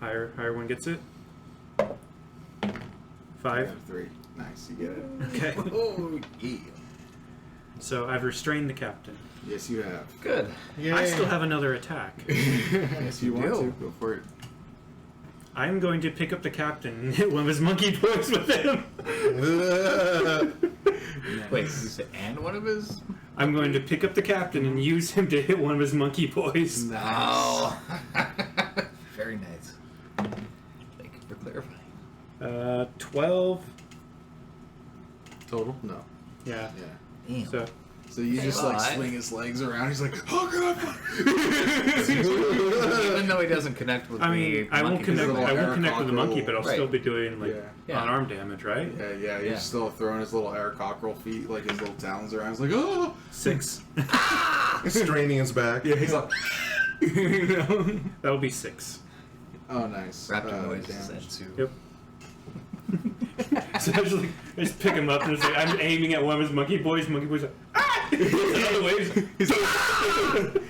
Higher one gets it. I 5. have 3. Nice, you get it. Okay. Oh, yeah. So I've restrained the captain. Yes, you have. Good. I still have another attack. If you want do. to, go for it. I'm going to pick up the captain and hit one of his monkey boys with him. Wait, you said and one of his? I'm going to pick up the captain and use him to hit one of his monkey boys. Nice. Oh. Very nice. Thank you for clarifying. 12. Total? No. Yeah. Yeah. Damn. So So you just like swing his legs around. He's like, oh god. Even though he doesn't connect with I mean, I won't connect with the monkey, but I'll Right. still be doing like Yeah. unarmed damage, right? Yeah, he's still throwing his little air cockerel feet, like his little talons around. He's like, oh! 6. Straining his back. Yeah, he's like, you know? That'll be 6. Oh, nice. Raptor noises damage. ensue. Yep. So I just pick him up and it's like I'm aiming at one of his monkey boys. Monkey boy's like, ah! Other way, he's like,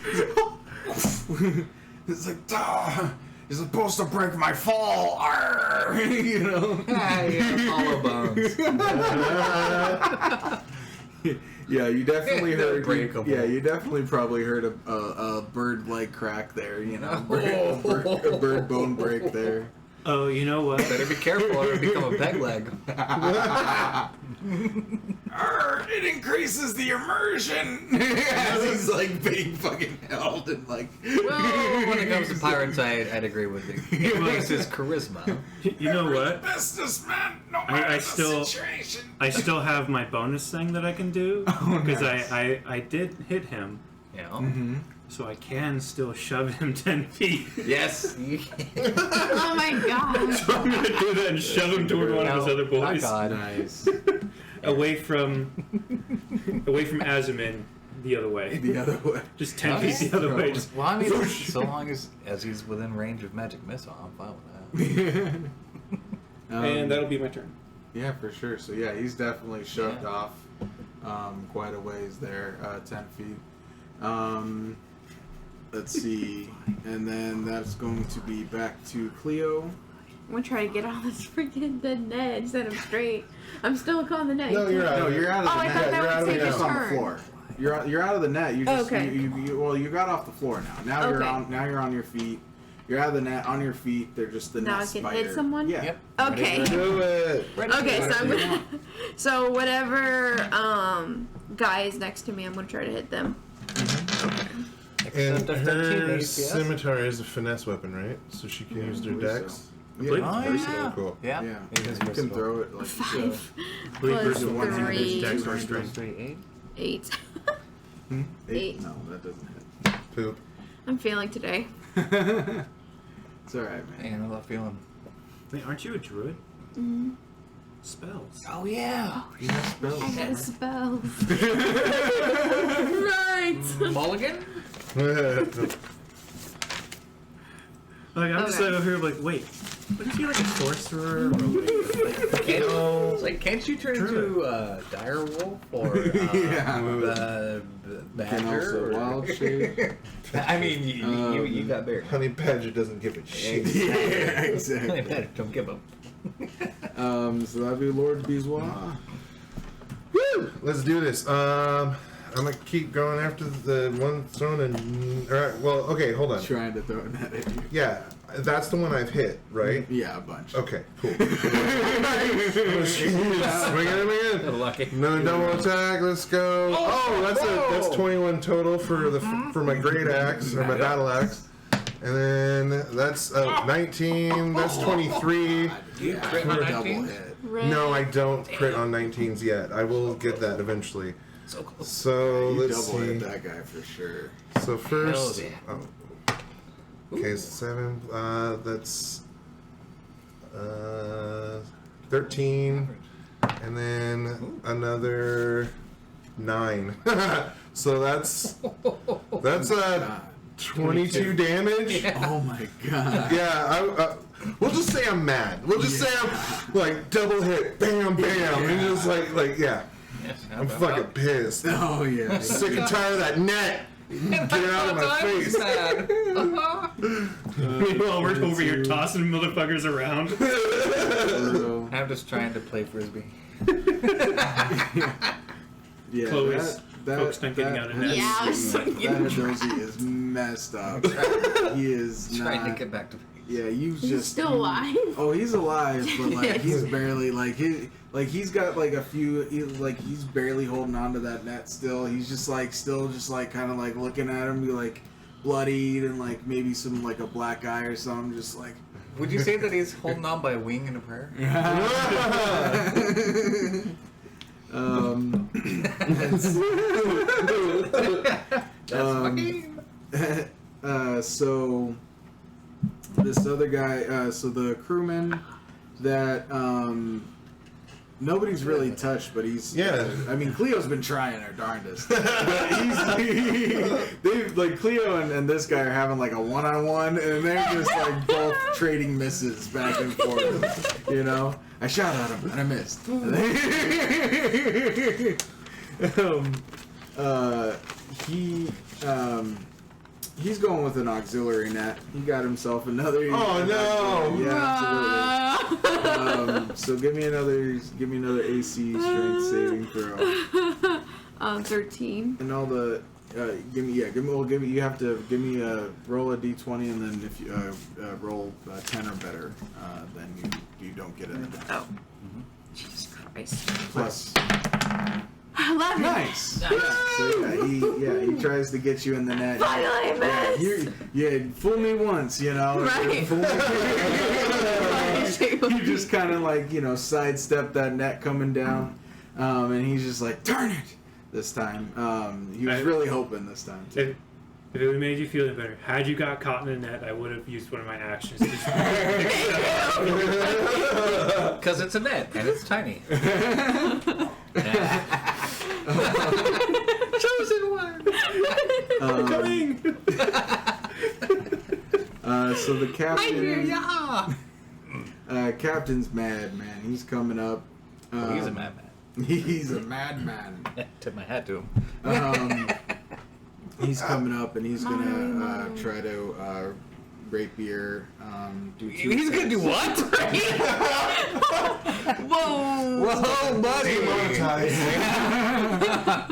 It's like, duh! You're supposed to break my fall! Arr! You know? Hollow bones. Yeah, you definitely heard. Unbreakable. Yeah, you definitely probably heard a bird leg crack there. You know, a bird bone break there. oh, you know what? Better be careful or it'll become a peg leg. Arr, it increases the immersion. As he's like being fucking held and like. Well, when it comes to pirates, I'd agree with you. It increases charisma. You know what? Bestest man, no I matter the still- situation. I still have my bonus thing that I can do because nice. I did hit him, You know? Mm-hmm. so I can still shove him 10 feet. Yes. Oh my god. So I'm gonna do that and shove him toward one of his other boys, God. Nice. away from Azumin, the other way. The other way. Just 10 Okay. feet the other way. Just, Well, I mean, so long as he's within range of magic missile, I'm fine with that. and that'll be my turn. Yeah, for sure. So yeah, he's definitely shoved Yeah. off quite a ways there, 10 feet. Let's see, and then that's going to be back to Cleo. I'm gonna try to get on this freaking dead net and set him straight. I'm still on the net. No, you're out. No, you're out of Oh, the I net. thought that you're out would of the take net. his Just on the turn. floor. You're out of the net. You just Okay. you got off the floor now. Now you're Okay. on. Now you're on your feet. You're out of the net on your feet. They're just the Now net I can spider. hit someone? Yeah. Yep. Okay. Do it. Okay, so I'm gonna. So whatever guy is next to me, I'm gonna try to hit them. And Except if they're her teammates, yes. scimitar is a finesse weapon, right? So she can use their believe so. dex. I believe Oh, it's versatile. yeah. Cool. Yeah. Yeah. It is You can versatile. throw it like 5 I believe plus versatile one thing is 3, dex or strength. 3, 8. 8. 8. Eight. No, that doesn't Poop. I'm feeling today. hit. It's all right, man. Man, I love feeling. Wait, aren't you a druid? Mm-hmm. Spells. Oh, yeah. You have spells. I got a man. spell. Right. Mulligan? Like I'm just Okay. over here like, wait, but is he like a sorcerer? Or like, It's like, can't you turn into a dire wolf or Yeah. badger? Can also or- wild shape. I mean, you got bigger. Honey Badger doesn't give a shit. Yeah, Honey exactly. badger, don't give up. So that'd be Lord Bizois. Woo! Let's do this. I'm gonna keep going after the one thrown and. Alright, well, okay, hold on. Trying to throw that at you. Yeah, that's the one I've hit, right? Yeah, a bunch. Okay, cool. Swing it. Little lucky. Another double attack. Let's go. Oh, that's 21 total for for my great axe or my battle axe, and then that's 19. That's 23. You crit For on a double 19s? hit. Red. No, I don't crit on 19s yet. I will get that eventually. So close. So You let's double see. hit that guy for sure. So first, Hell oh. Okay, 7. That's 13, and then another 9. So that's 22 damage. Oh my god. Yeah, we'll just say I'm mad. We'll just say I'm like double hit, bam, bam, and just like yeah. Yes, I'm fucking pissed. Oh yeah. Sick and tired of that net. Get out of my face. Meanwhile, we're over here tossing motherfuckers around. Brutal. I'm just trying to play frisbee. Yeah, Chloe's folks not getting out of net. Yeah, I was that like, Hidrozi is messed up. He is Trying to not. get back to. Yeah, you He's just. still alive. Oh, he's alive, but like he's barely he's got like a few he's barely holding on to that net still. He's just like kind of like looking at him, be like bloodied and like maybe some like a black eye or something, just like. Would you say that he's holding on by a wing and a prayer? That's my game. So this other guy, so the crewman that nobody's really touched, but he's I mean, Cleo's been trying her darndest, but they've like Cleo and this guy are having like a one-on-one, and they're just like both trading misses back and forth. You know, I shot at him and I missed. He's going with an auxiliary net. He got himself another. Oh no! Yeah, absolutely. So give me another AC strength saving throw. 13. And all the you have to give me a roll a d20, and then if you roll 10 or better, then you don't get it. Oh. Jesus Christ. Plus. 11. Nice. So he tries to get you in the net. Finally, I missed. Fool me once, you know. Right. Fool me. You just kind of like sidestep that net coming down, and he's just like, darn it, this time. He was really hoping this time too. If it would have made you feel better, had you got caught in a net, I would have used one of my actions. Because it's a net and it's tiny. Chosen one. Coming. So the captain. Yeah. Captain's mad, man. He's coming up. He's a madman. He's a madman. Tip my hat to him. He's coming up and he's gonna try to rapier. He's gonna do what? Whoa, buddy!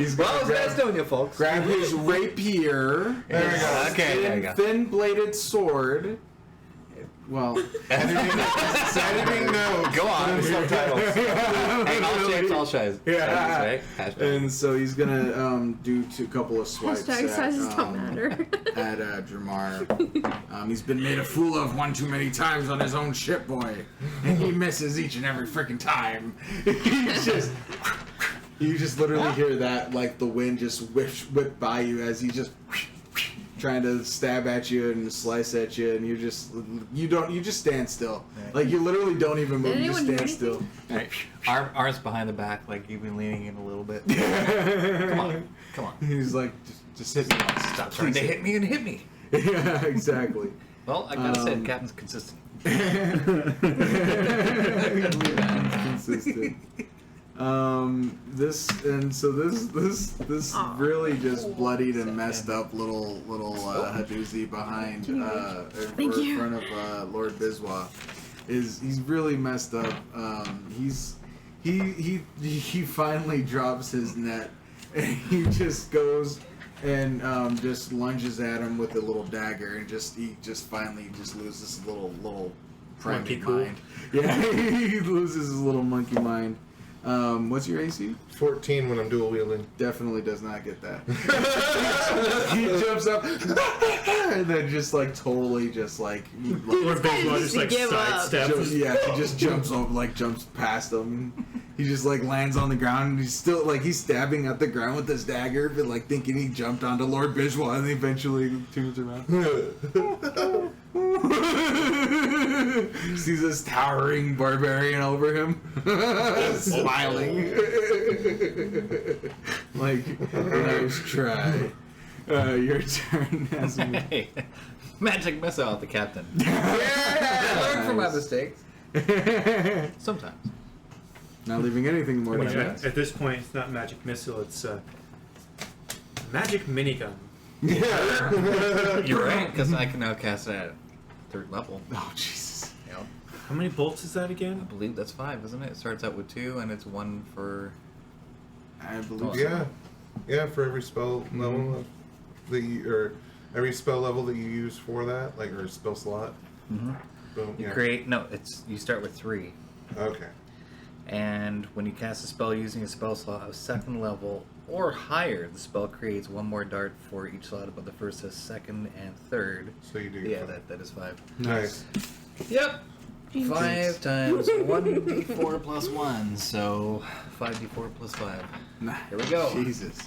He's Well, gonna that's doing you, folks. grab his rapier. There we go. Okay, there you go. Thin-bladed sword. Well, Editing notes. Go on. Subtitles. Hey, all shapes, all sizes. Yeah. Right? Hashtag. and so he's gonna do a couple of swipes Hashtag sizes at, don't matter. at Dramar. He's been made a fool of one too many times on his own ship, boy, and he misses each and every freaking time. You just literally hear that, like the wind just whip by you as he just trying to stab at you and slice at you, and you just stand still. Like you literally don't even move. You just stand still. Right. Arms behind the back, like you've been leaning in a little bit. Come on. He's like, just hit me. Stop trying to hit me and hit me. Yeah, exactly. Well, I gotta say, the captain's consistent. Consistent. This really just bloodied and messed up little Hadouzi behind in front of Lord Biswa. He's really messed up. He finally drops his net and he just goes and just lunges at him with a little dagger, and he finally loses his little primate mind. Yeah, he loses his little monkey mind. What's your AC? 14 when I'm dual wielding. Definitely does not get that. He jumps up and then just like totally just like Or Bismarck just like give up. sidesteps. he just jumps over, like jumps past him. He just like lands on the ground, and he's still like he's stabbing at the ground with his dagger, but like thinking he jumped onto Lord Bijwa, and eventually turns around. Sees this towering barbarian over him, smiling. Like, nice try. Your turn, Asmi. Hey, magic missile at the captain. I learned from my mistakes. Sometimes. Not leaving anything more than Which that. at this point, it's not magic missile, it's magic minigun. Yeah. You're right, because I can now cast it at 3rd level. Oh, Jesus. You know, How many bolts is that I again? believe that's 5, isn't it? It starts out with 2, and it's 1 for. I believe Yeah. Yeah, for every spell level or every spell level that you use for that, like, or spell slot. Mm-hmm. Boom. You Yeah. create. No, you start with 3. Okay. And when you cast a spell using a spell slot of 2nd level or higher, the spell creates 1 more dart for each slot above the 1st, 2nd, and 3rd. So you do. Yeah, five. that is 5. Nice. Yep. Jinx. 5 times 1d4 plus 1, so 5d4 plus 5. Nah, Here we go. Jesus.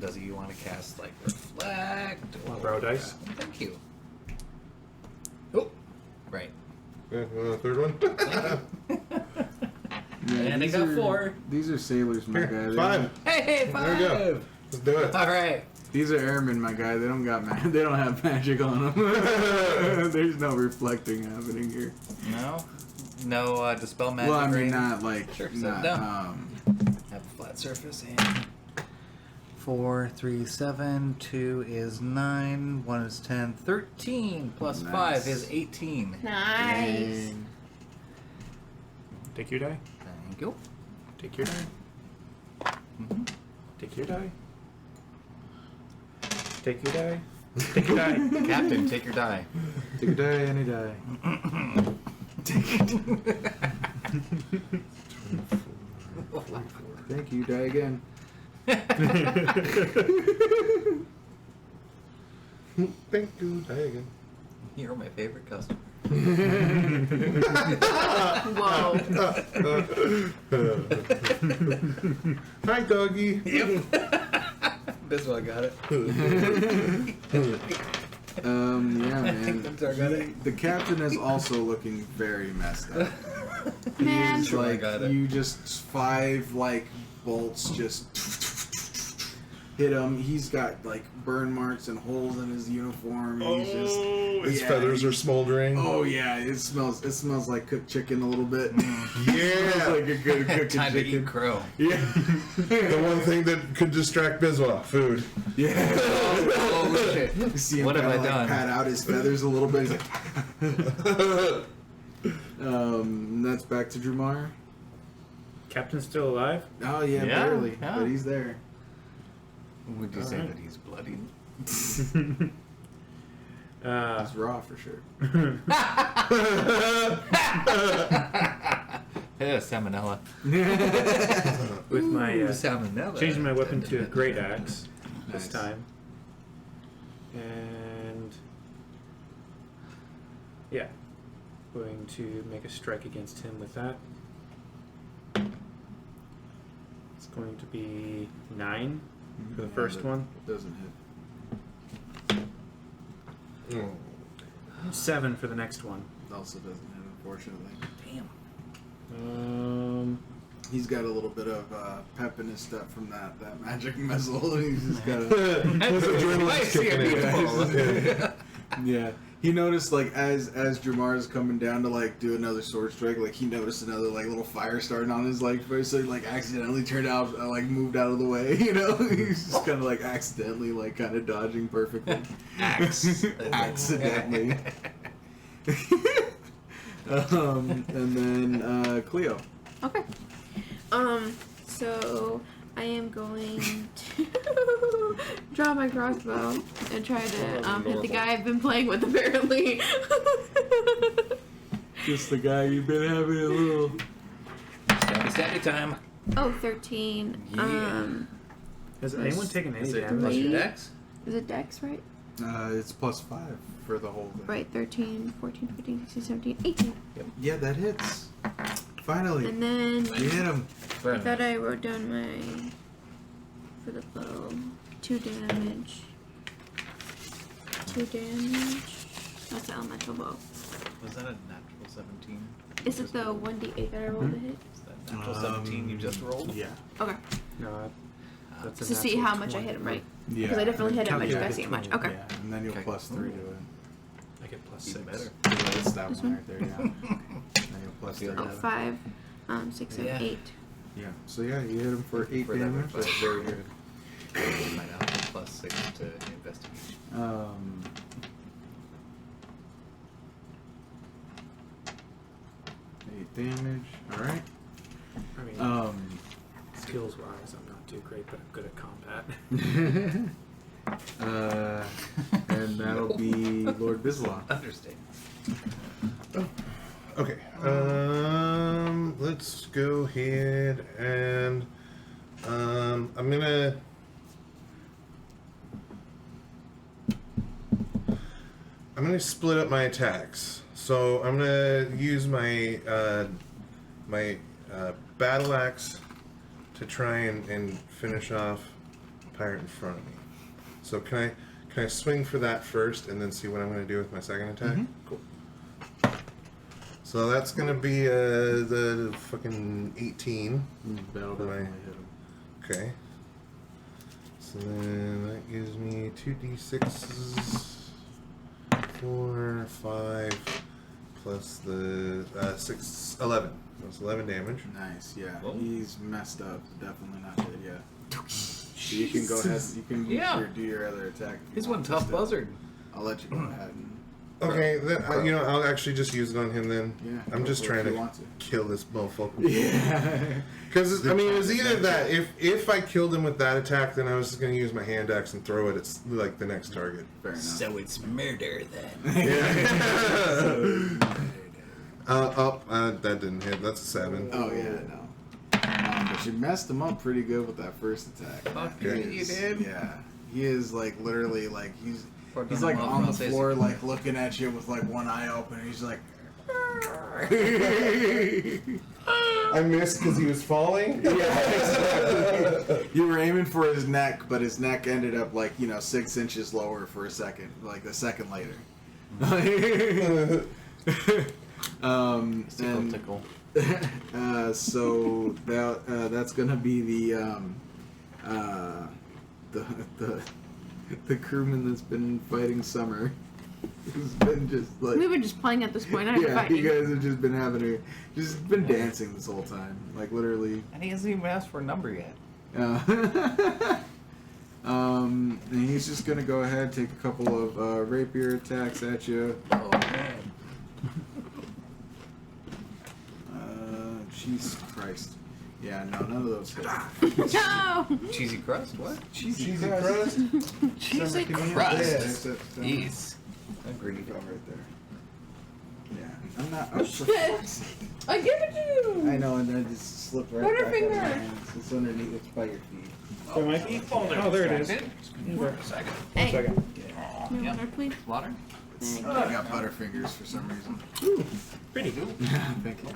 Does he want to cast, like, Reflect? Or Throw dice? Thank you. Oh, right. Third one. Yeah, And I these got are- 4. These are sailors, my guy. Here, They 5. don't- Hey, 5! There we go. Let's do it. All right. These are airmen, my guy. They don't got they don't have magic on them. There's no reflecting happening here. No dispel magic. Well, I or mean, anything? not like Sure, set not it down. Have a flat surface and 4, 3, 7, 2 is 9, 1 is 10, 13 plus Nice. 5 is 18. Nice. Dang. Take your die. Thank you. Take your die. Mm-hmm. Take your die. Take your die. Take your die. Captain, take your die. Take a die, any die. Thank you. Die again. Thank you, Diagon. You're my favorite customer. Whoa. Hi, doggy. Biswell got it. Yeah, man. Vintar got it. The captain is also looking very messed up. Man. He's Sure, I like, got it. you just 5 like bolts just hit him. He's got like burn marks and holes in his uniform. He's just His yeah, feathers are smoldering. Oh yeah, it smells like cooked chicken a little bit. Smells Yeah. like a good cooked Time to chicken. eat crow. Yeah. The one thing that could distract Biswa, food. Yeah. Oh shit. You see him What have kinda, I like, done? pat out his feathers a little bit. He's like, that's back to Drumar. Captain's still alive? Oh yeah, Yeah, barely, yeah. but he's there. Would you say Alright. that he's bloody? He's raw for sure. Yeah, salmonella. With my Salmonella. changing my weapon to a great axe this Nice. time, and yeah, going to make a strike against him with that. It's going to be 9 for the first that one, doesn't hit. 7 for the next one. Also doesn't hit, unfortunately. Damn. He's got a little bit of pep in his step from that magic missile. He's just got a His adrenaline's kicking in. yeah. He noticed like as Dramar's coming down to like do another sword strike, like he noticed another like little fire starting on his like first, so he like accidentally turned out like moved out of the way, you know. He's just kind of like accidentally like kind of dodging perfectly. Accidentally. And then Cleo. Okay. So I am going to draw my crossbow and try to hit the guy I've been playing with apparently. Just the guy you've been having a little. Stabby time. Oh, 13. Yeah. Has anyone taken any Is it damage? plus your Three. dex? Is it dex, right? It's +5 for the whole thing. Right, 13, 14, 15, 16, 17, 18. Yeah, that hits. Finally, And then you hit him. I thought I wrote down my, for the bow, 2 damage. 2 damage. That's the elemental bow. Was that a natural 17? Is it the 1d8 that I rolled to hit? Is that natural 17 you just rolled? Yeah. Okay. No, that's a To see natural how much I hit him, 20. right? Yeah. Because I definitely hit him, I just Calculate gotta see how much. 20, Okay. Yeah, and then you'll Okay. +3 to it. I get plus Even 6. better. Yeah, that's that This one one? right there, yeah. Then you'll +3 Feel to Oh, it. 5, 6, 7, Yeah. 8. Yeah, so yeah, you hit him for 8 For that damage. one, That's very good. Might have a plus 6 to investigation. 8 damage. Alright. I mean, skills wise, I'm not too great, but I'm good at combat. And that'll be Lord Bisla. Understand. Okay. Let's go ahead and I'm gonna. gonna split up my attacks. So I'm gonna use my battle axe to try and finish off the pirate in front of me. So can I swing for that first and then see what I'm gonna do with my second attack? Cool. So that's gonna be the fucking 18. That'll definitely hit him. Okay. So then that gives me 2d6s. 4, 5, plus the 6, 11. That's 11 damage. Nice, yeah. Whoa. He's messed up. Definitely not dead yet. So you can go ahead. You can do your other attack. If you He's want one tough still. buzzard. I'll let you go ahead. And, Okay, then I'll actually just use it on him then. yeah, I'm go just for it trying if to you want to. kill this motherfucker. Yeah. Because I mean, it was either that. If I killed him with that attack, then I was just gonna use my hand axe and throw it at like the next target. Fair enough. So it's murder then. That didn't hit. That's a 7. Oh yeah, no. But you messed him up pretty good with that first attack. Fuck He yeah, is- you did. Yeah, he is like literally like he's Fucking like love on the Moses. floor like looking at you with like one eye open. And he's like. I missed because he was falling. You were aiming for his neck, but his neck ended up like 6 inches lower for a second, like a second later. And Tickle. so that's gonna be the crewman that's been fighting Summer. Who's been just like We've been just playing at this point. I didn't yeah, fight you you. guys have just been dancing this whole time, like literally. And he hasn't even asked for a number yet. And he's just gonna go ahead, take a couple of rapier attacks at you. Oh man. Jesus Christ. Yeah, no, none of those hit. No! Cheesy crust? What? Cheesy crust. Cheesy Yeah, crust. that's Jeez. Agreed. go right there. Yeah, I'm not. Oh, for Shit. fuck's sake. I give it to you! I know, and then it just slipped right back Butterfinger. out of my hands. It's underneath. It's by your feet. So my feet fall down. Oh, there it is. For a second. Hey, Second. me water, please. Water? I got butterfingers for some reason. Pretty. Thank you.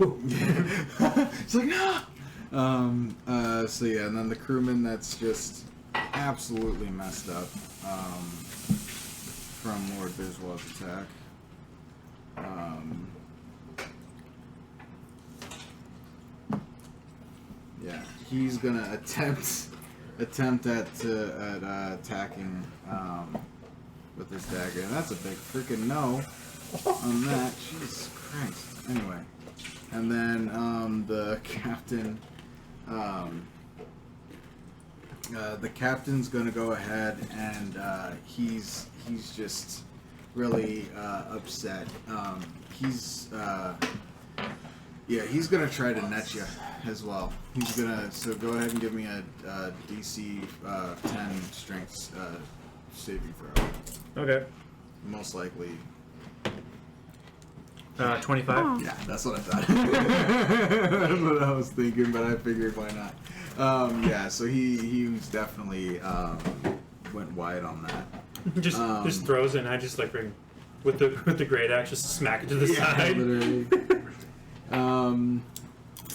It's like no. So yeah, and then the crewman that's just absolutely messed up from Lord Biswell's attack. Yeah, he's gonna attempt at attacking with this dagger, and that's a big freaking no on that. Jesus Christ. Anyway, and then the captain, the captain's gonna go ahead and he's just really upset. He's gonna try to net you as well. He's gonna go ahead and give me a DC 10 strength saving throw. Okay. Most likely. 25. Oh. Yeah, that's what I thought. That's what I was thinking, but I figured why not. Yeah, so he was definitely went wide on that. Just throws it, and I just like bring with the great axe, just smack it to the Yeah, side. literally.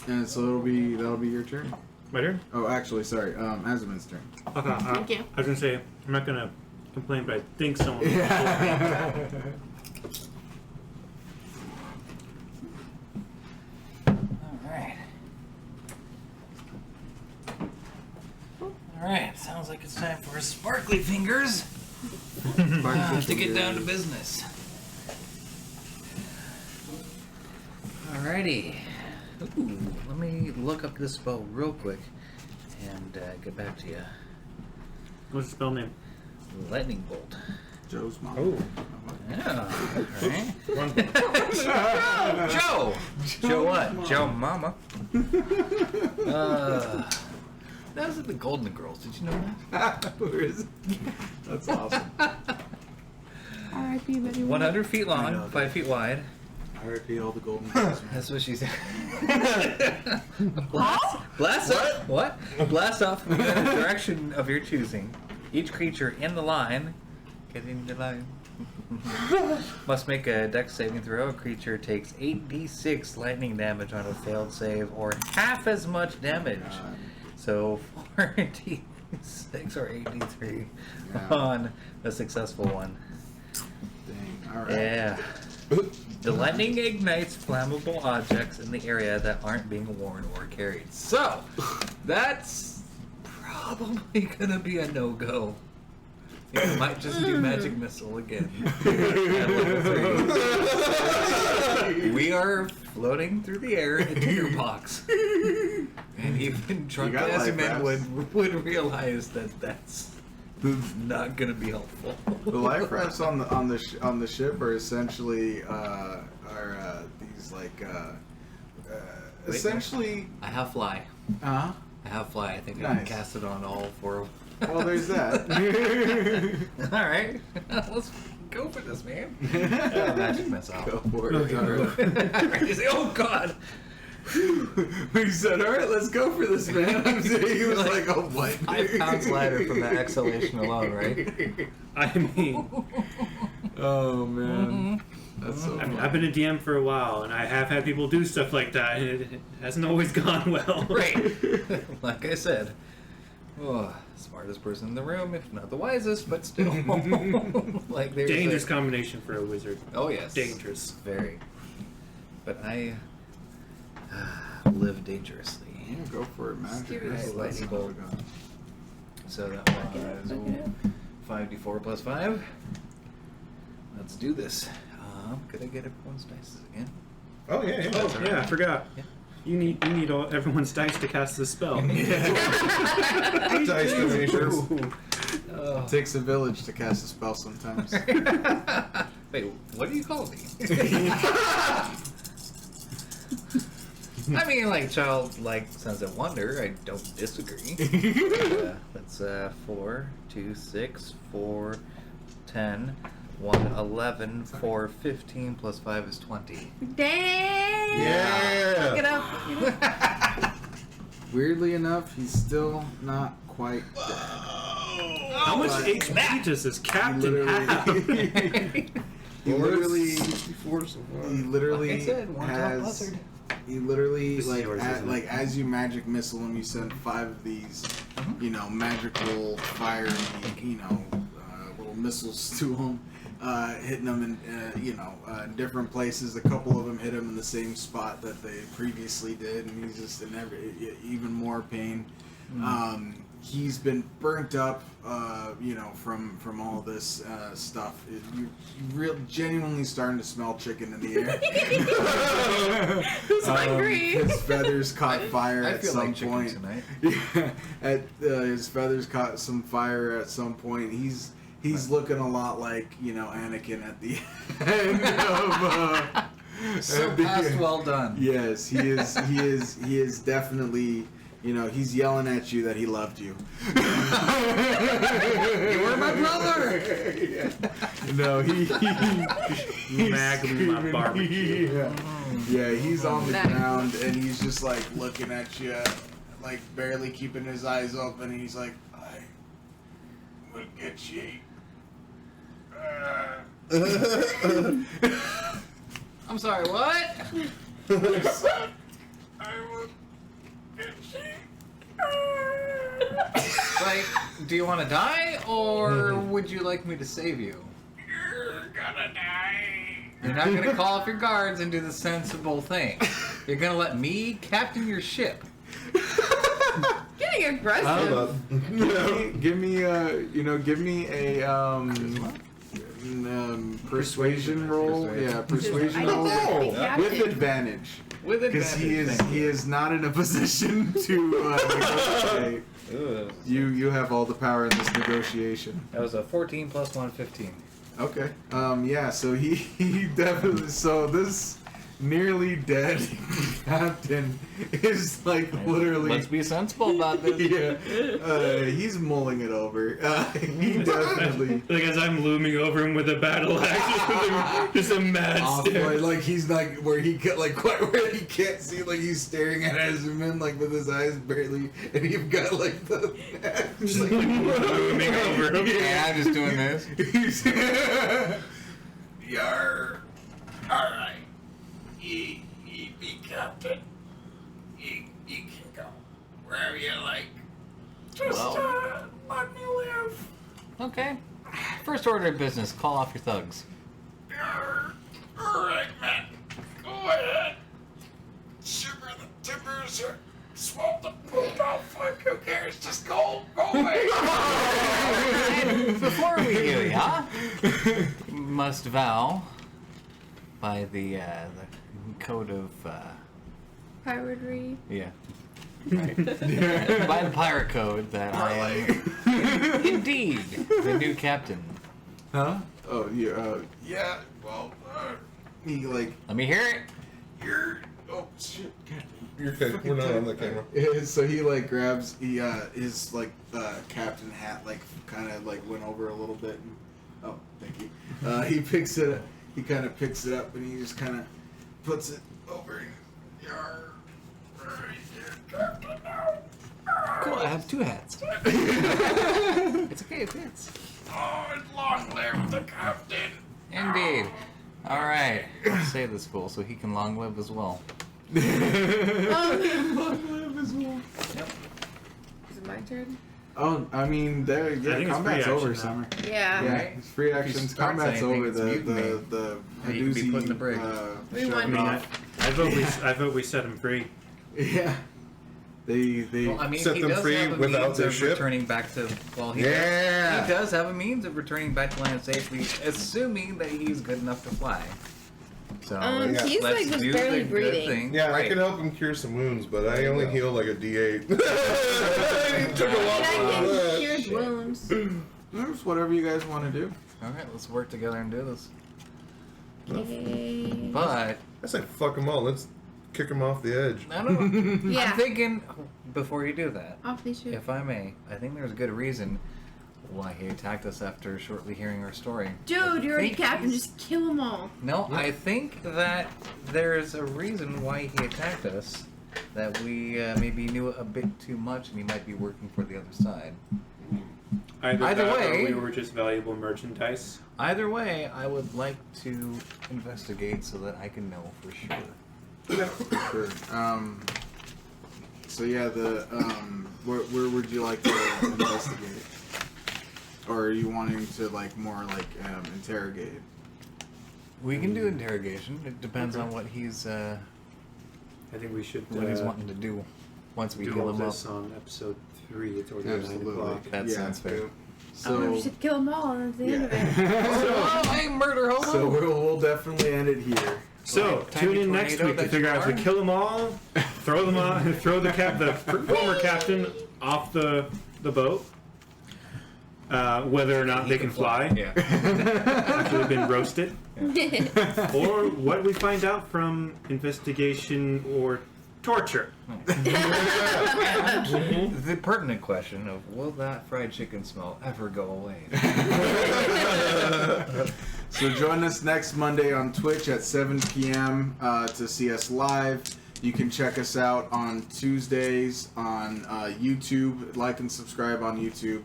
And so that'll be your turn. My turn. Oh, actually, sorry. Azamin's turn. Okay. Thank you. I was gonna say I'm not gonna complain, but I think someone. Yeah. Alright. Alright, sounds like it's time for sparkly fingers to get down to business. Alrighty. Ooh, let me look up this spell real quick and get back to you. What's the spell name? Lightning bolt. Joe's mom. Oh. Yeah. Alright. One. Joe! Joe what? Joe Mama. That was at the Golden Girls. Did you know that? Where is it? That's awesome. R.I.P. Betty White. 100 feet I know long, that. 5 feet wide. R.I.P. all the golden girls, man. That's what she said. Blast off. What? Blast off in the direction of your choosing. Each creature in the line Getting the line. Must make a dex saving throw. A creature takes 8d6 lightning damage on a failed save, or half as much damage. So 4d6 or 8d3 Yeah. on a successful one. Dang. All right. Yeah. The lightning ignites flammable objects in the area that aren't being worn or carried. So, that's probably gonna be a no-go. It might just do magic missile again. At level 3. We are floating through the air in a tinder box. And even drunk got as life men rafts. would realize that that's not gonna be helpful. The life rafts on the ship are essentially these like essentially. I have fly. Uh-huh. I have fly. I think I can Nice. cast it on all 4. Well, there's that. All right, let's go for this, man. Magic missile. Go for it. You say, oh God. He said, "All right, let's go for this, man." He was like, "Oh, what?" 5 pounds lighter from that exhalation alone, right? I mean, Oh man, that's so. I mean, funny. I've been a DM for a while, and I have had people do stuff like that, and it hasn't always gone well. Right. Like I said, smartest person in the room, if not the wisest, but still. Like there's Dangerous combination for a wizard. Oh yes. Dangerous. Very. But I live dangerously. Yeah, go for it, man. Scary. That's Lightning all bolt. we got. So that was 5d4 plus 5. Let's do this. Could I get everyone's dice again? Oh yeah, yeah. Oh yeah, I forgot. Yeah. You need everyone's dice to cast this spell. Dice donations. It takes a village to cast a spell sometimes. Wait, what do you call me? I mean, like childlike sense of wonder. I don't disagree. That's 4, 2, 6, 4, 10, 1, 11, 4, 15 plus 5 is 20. Dang! Yeah. Look it up. Weirdly enough, he's still not quite dead. How much HP does this captain have? He literally 64 so far. He literally Like I said, one top has. buzzard. He literally This is yours, isn't it? as you magic missile him, you send 5 of these, magical fire, little missiles to him, hitting them in different places. A couple of them hit him in the same spot that they previously did, and he's just in even more pain. He's been burnt up, from all this stuff. You're genuinely starting to smell chicken in the air. Who's hungry? His feathers caught fire I at feel some like chicken point. tonight. Yeah, his feathers caught some fire at some point. He's looking a lot like Anakin at the end of. So at the past end. well done. Yes, he is. He is definitely. He's yelling at you that he loved you. You were my brother. Yeah. No, he's Magnum barbecue. Yeah, he's on the Magnum. ground and he's just like looking at you, like barely keeping his eyes open. And he's like, "I will get you." I'm sorry, what? I will get you. Like, do you want to die, or would you like me to save you? You're gonna die. You're not gonna call up your guards and do the sensible thing. You're gonna let me captain your ship. Getting aggressive. How about Give me a persuasion roll. Persuasion. Yeah, persuasion I roll deserve to be with captain. advantage. With Because advantage. he is not in a position to negotiate. Ugh. You have all the power in this negotiation. That was a 14 plus 1, 15. Okay. Yeah. So he definitely. So this nearly dead captain is like literally. Let's be sensible about this. Yeah, he's mulling it over. He definitely. Like as I'm looming over him with a battle axe, just a mad stare. Like he's like where he get like quite where he can't see, like he's staring at Azumin like with his eyes barely, and you've got like the Just like looming over him. Yeah, I'm just doing this. Yarr. Alright. You be captain. You can go wherever you like. Just let me live. Okay. First order of business, call off your thugs. Alright, man. Go ahead. Shiver the timbers or swamp the poop off. Fuck, who cares? Just go away. Before we do, yeah? You must vow by the code of Piratery. yeah. Right. By the pirate code that I am indeed the new captain. Huh? Oh, yeah. Yeah. Well, he like Let me hear it. you're. Oh shit. You're okay. We're not on the camera. So he like grabs his like captain hat like kind of like went over a little bit. And, oh, thank you. He picks it. He kind of picks it up and he just kind of puts it over. Yarr. Right here, Captain, now. Cool, I have two hats. It's okay, it fits. Oh, and long live the captain. Indeed. Alright. Save this fool so he can long live as well. Long live as well. Yep. Is it my turn? Oh, I mean, there. I Yeah, think it's combat's free over, action Summer. Yeah. Yeah, it's free actions. start Combat's saying over. things, The mute me. the You could be put in the brig. We shoved won. off. I vote we set him free. Yeah. They Well, I mean, Set he them does free have a without means their of ship? returning back to. Well, he Yeah. does have a means of returning back to land safely, assuming that he's good enough to fly. So Yeah. He's let's like just do barely the good breathing. thing. Yeah, I Right. can help him cure some wounds, but I only go. heal like a D8. He took a I lot mean, I more can than that. cure his wounds. There's whatever you guys want to do. All right, let's work together and do this. Okay. But I say fuck them all. Let's kick him off the edge. I don't know. Yeah. I'm thinking before you do that, Off the ship. if I may, I think there's a good reason why he attacked us after shortly hearing our story. Dude, you're already think captain. he's- Just kill them all. No, I think that there's a reason why he attacked us. That we maybe knew a bit too much, and he might be working for the other side. Either that or way- we were just valuable merchandise. Either way, I would like to investigate so that I can know for sure. Sure. So yeah, the where would you like to investigate? Or are you wanting to like more like interrogate? We can do interrogation. It depends Okay. on what he's I think we should wanting to do. Once we do heal all him up. this on episode 3. It's already 9 Absolutely. o'clock. That sounds fair. We So should kill them all, and that's the end of it. Oh, hey, murder hobo! so we'll definitely end it here. So Like tune tiny in next tornado week to that figure you out if we are. kill them all, throw them on, throw the former captain off the boat, whether or not they can fly Yeah. after they've been roasted, or what we find out from investigation or torture. The pertinent question of will that fried chicken smell ever go away? So join us next Monday on Twitch at 7 p.m. To see us live. You can check us out on Tuesdays on YouTube. Like and subscribe on YouTube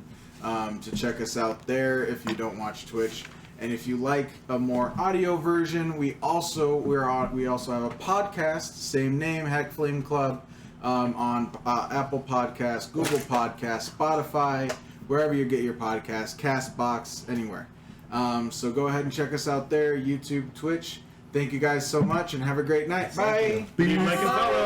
to check us out there if you don't watch Twitch. And if you like a more audio version, we also have a podcast, same name, Hack Flame Club, on Apple Podcasts, Google Podcasts, Spotify, wherever you get your podcasts, Castbox, anywhere. So go ahead and check us out there, YouTube, Twitch. Thank you guys so much and have a great night. Bye. Like and follow.